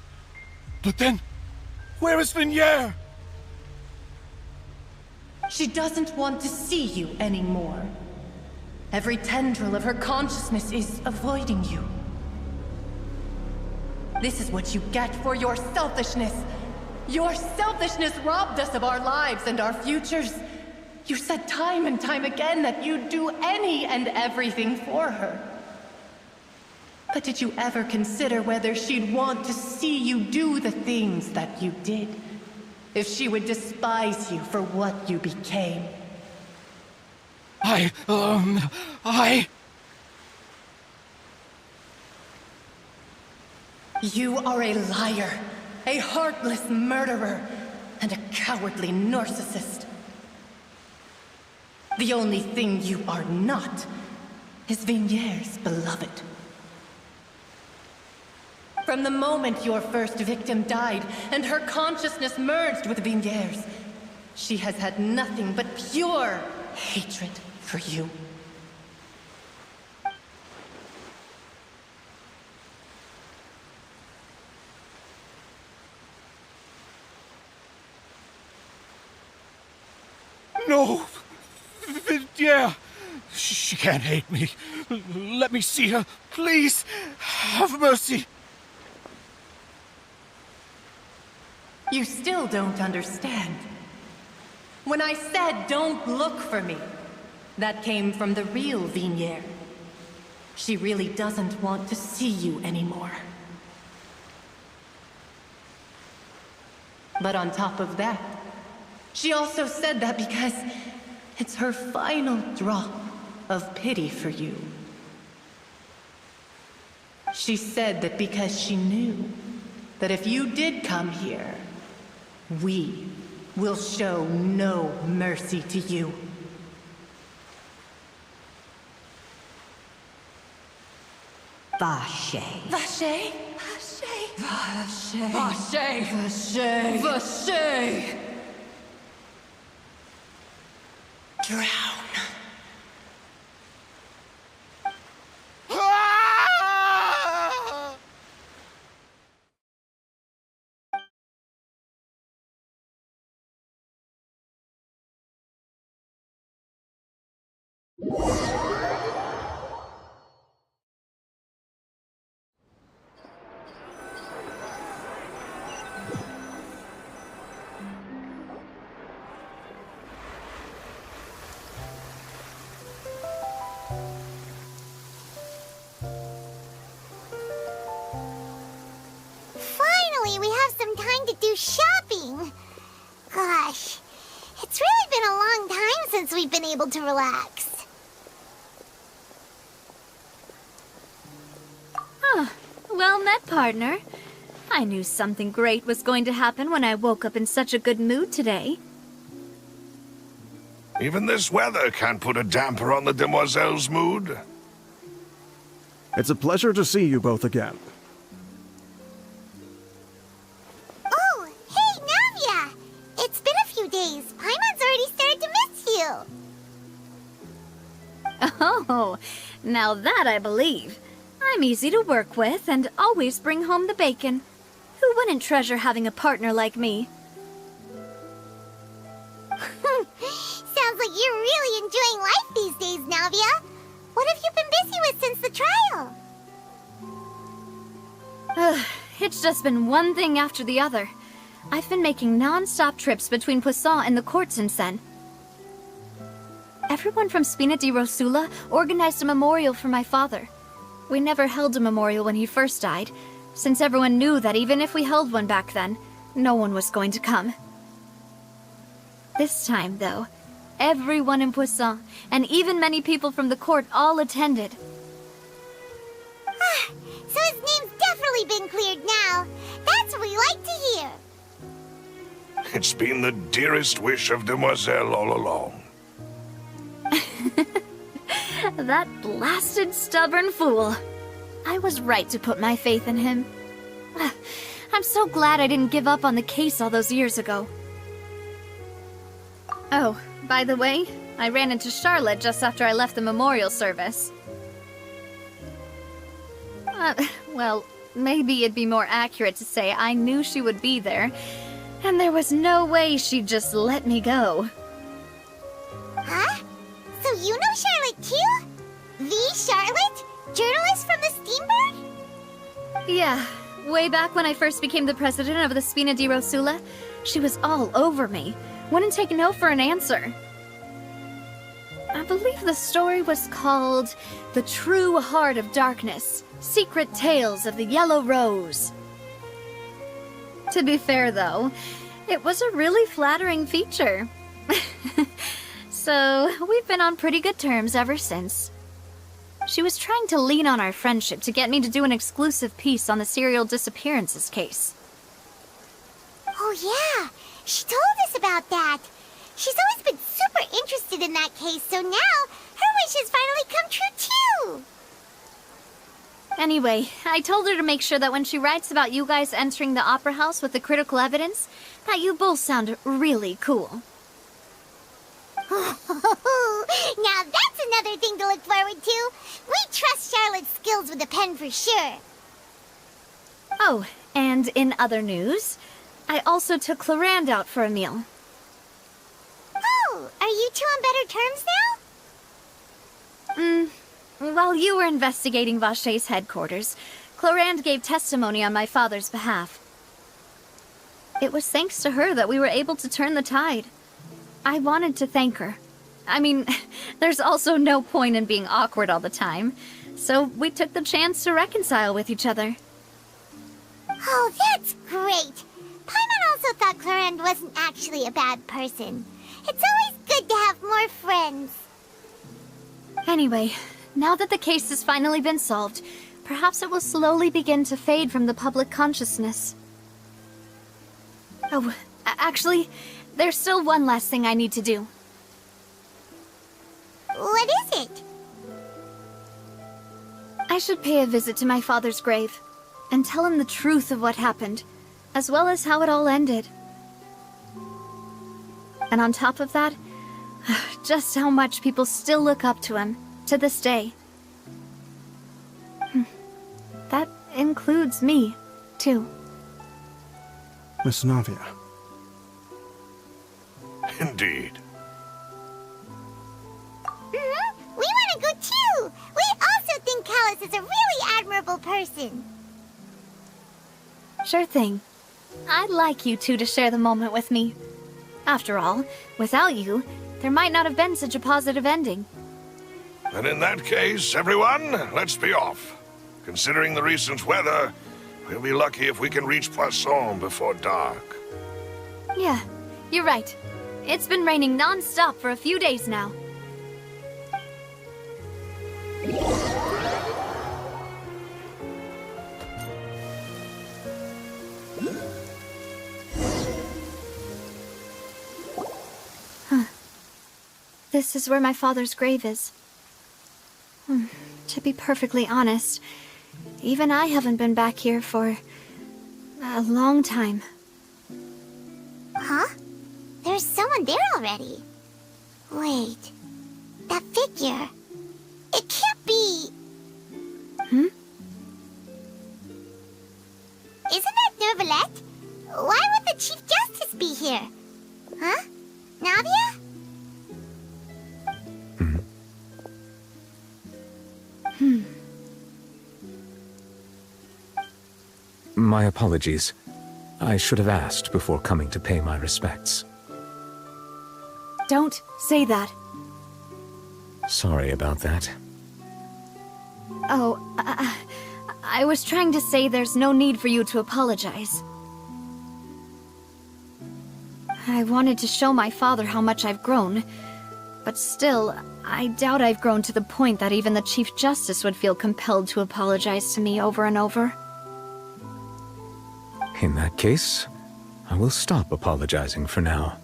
But then, where is Vignere?
She doesn't want to see you anymore. Every tendril of her consciousness is avoiding you. This is what you get for your selfishness. Your selfishness robbed us of our lives and our futures. You said time and time again that you'd do any and everything for her. But did you ever consider whether she'd want to see you do the things that you did? If she would despise you for what you became? You are a liar, a heartless murderer, and a cowardly narcissist. The only thing you are not is Vignere's beloved. From the moment your first victim died and her consciousness merged with Vignere's, she has had nothing but pure hatred for you.
No! Vignere! She can't hate me. Let me see her. Please, have mercy.
You still don't understand. When I said don't look for me, that came from the real Vignere. She really doesn't want to see you anymore. But on top of that, she also said that because it's her final drop of pity for you. She said that because she knew that if you did come here, we will show no mercy to you.
Vache.
Vache? Vache. Vache. Vache. Vache. Drown.
some time to do shopping. Gosh, it's really been a long time since we've been able to relax.
Well met, partner. I knew something great was going to happen when I woke up in such a good mood today.
Even this weather can't put a damper on the demoiselle's mood.
It's a pleasure to see you both again.
Oh, hey, Navia! It's been a few days. Paimon's already started to miss you.
Oh, now that I believe. I'm easy to work with and always bring home the bacon. Who wouldn't treasure having a partner like me?
Sounds like you're really enjoying life these days, Navia. What have you been busy with since the trial?
It's just been one thing after the other. I've been making non-stop trips between Poisson and the courts in Sen. Everyone from Spina di Rosula organized a memorial for my father. We never held a memorial when he first died, since everyone knew that even if we held one back then, no one was going to come. This time, though, everyone in Poisson, and even many people from the court, all attended.
So his name's definitely been cleared now. That's what we like to hear.
It's been the dearest wish of Demoiselle all along.
That blasted stubborn fool. I was right to put my faith in him. I'm so glad I didn't give up on the case all those years ago. Oh, by the way, I ran into Charlotte just after I left the memorial service. Well, maybe it'd be more accurate to say I knew she would be there, and there was no way she'd just let me go.
Huh? So you know Charlotte too? The Charlotte? Journalist from the Steambird?
Yeah, way back when I first became the president of the Spina di Rosula, she was all over me. Wouldn't take no for an answer. I believe the story was called The True Heart of Darkness, Secret Tales of the Yellow Rose. To be fair, though, it was a really flattering feature. So, we've been on pretty good terms ever since. She was trying to lean on our friendship to get me to do an exclusive piece on the serial disappearances case.
Oh yeah, she told us about that. She's always been super interested in that case, so now her wish has finally come true too.
Anyway, I told her to make sure that when she writes about you guys entering the opera house with the critical evidence, that you both sound really cool.
Now that's another thing to look forward to. We trust Charlotte's skills with a pen for sure.
Oh, and in other news, I also took Clarand out for a meal.
Oh, are you two on better terms now?
While you were investigating Vachay's headquarters, Clarand gave testimony on my father's behalf. It was thanks to her that we were able to turn the tide. I wanted to thank her. I mean, there's also no point in being awkward all the time, so we took the chance to reconcile with each other.
Oh, that's great! Paimon also thought Clarand wasn't actually a bad person. It's always good to have more friends.
Anyway, now that the case has finally been solved, perhaps it will slowly begin to fade from the public consciousness. Oh, actually, there's still one last thing I need to do.
What is it?
I should pay a visit to my father's grave and tell him the truth of what happened, as well as how it all ended. And on top of that, just how much people still look up to him to this day. That includes me, too.
Miss Navia.
Indeed.
We want to go too! We also think Callus is a really admirable person.
Sure thing. I'd like you two to share the moment with me. After all, without you, there might not have been such a positive ending.
And in that case, everyone, let's be off. Considering the recent weather, We'll be lucky if we can reach Poisson before dark.
Yeah, you're right. It's been raining non-stop for a few days now. Huh. This is where my father's grave is. To be perfectly honest, even I haven't been back here for a long time.
Huh? There's someone there already. Wait. That figure. It can't be...
Hmm?
Isn't that Neuvillette? Why would the Chief Justice be here? Huh? Navia?
My apologies. I should have asked before coming to pay my respects.
Don't say that.
Sorry about that.
Oh, I was trying to say there's no need for you to apologize. I wanted to show my father how much I've grown, but still, I doubt I've grown to the point that even the Chief Justice would feel compelled to apologize to me over and over.
In that case, I will stop apologizing for now.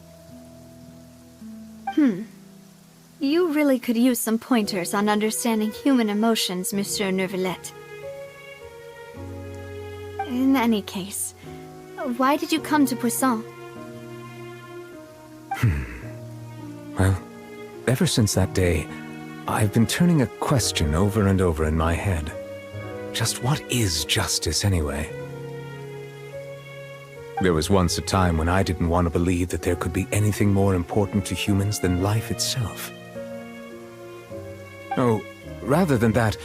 You really could use some pointers on understanding human emotions, Monsieur Neuvillette. In any case, why did you come to Poisson?
Well, ever since that day, I've been turning a question over and over in my head. Just what is justice anyway? There was once a time when I didn't want to believe that there could be anything more important to humans than life itself. Oh, rather than that,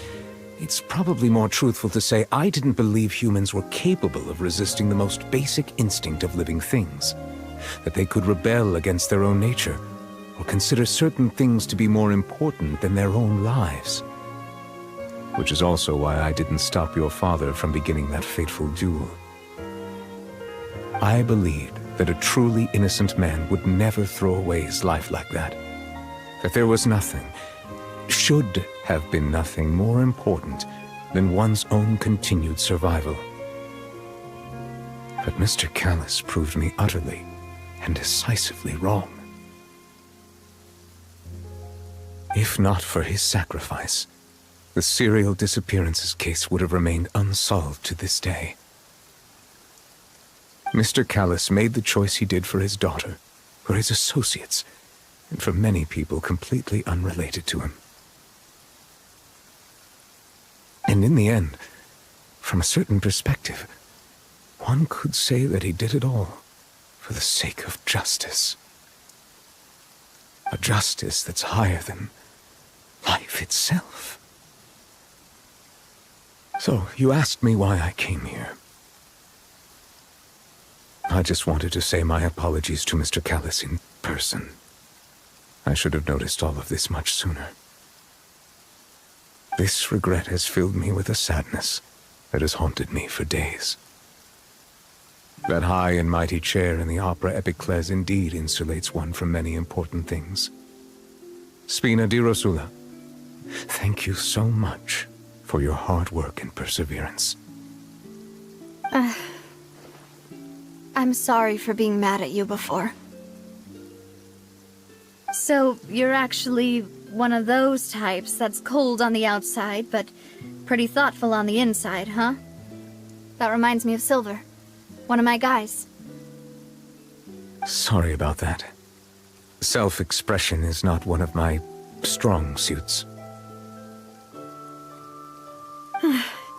it's probably more truthful to say I didn't believe humans were capable of resisting the most basic instinct of living things. That they could rebel against their own nature, or consider certain things to be more important than their own lives. Which is also why I didn't stop your father from beginning that fateful duel. I believed that a truly innocent man would never throw away his life like that. That there was nothing, should have been nothing more important than one's own continued survival. But Mr. Callis proved me utterly and decisively wrong. If not for his sacrifice, the serial disappearances case would have remained unsolved to this day. Mr. Callis made the choice he did for his daughter, for his associates, and for many people completely unrelated to him. And in the end, from a certain perspective, one could say that he did it all for the sake of justice. A justice that's higher than life itself. So, you asked me why I came here. I just wanted to say my apologies to Mr. Callis in person. I should have noticed all of this much sooner. This regret has filled me with a sadness that has haunted me for days. That high and mighty chair in the Opera Epiclese indeed insulates one from many important things. Spina di Rosula, thank you so much for your hard work and perseverance.
I'm sorry for being mad at you before. So, you're actually one of those types that's cold on the outside, but pretty thoughtful on the inside, huh? That reminds me of Silver, one of my guys.
Sorry about that. Self-expression is not one of my strong suits.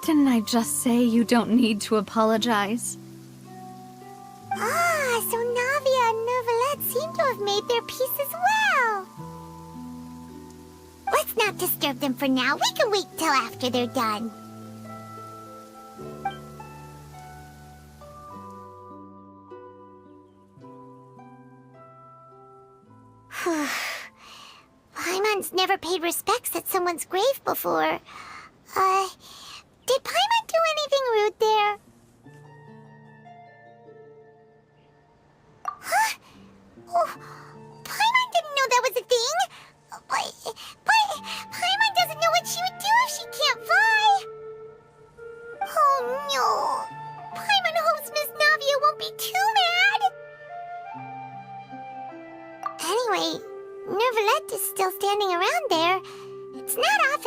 Didn't I just say you don't need to apologize?
Ah, so Navia and Neuvillette seem to have made their peace as well. Let's not disturb them for now. We can wait till after they're done. Paimon's never paid respects at someone's grave before. Did Paimon do anything rude there?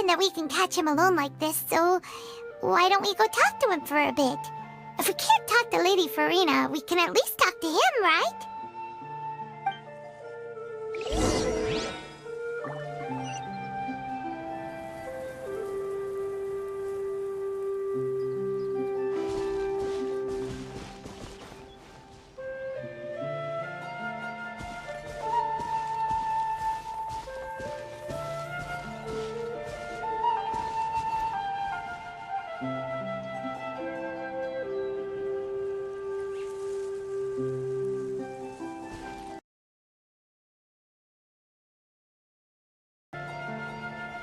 imagine that we can catch him alone like this, so why don't we go talk to him for a bit? If we can't talk to Lady Farina, we can at least talk to him, right?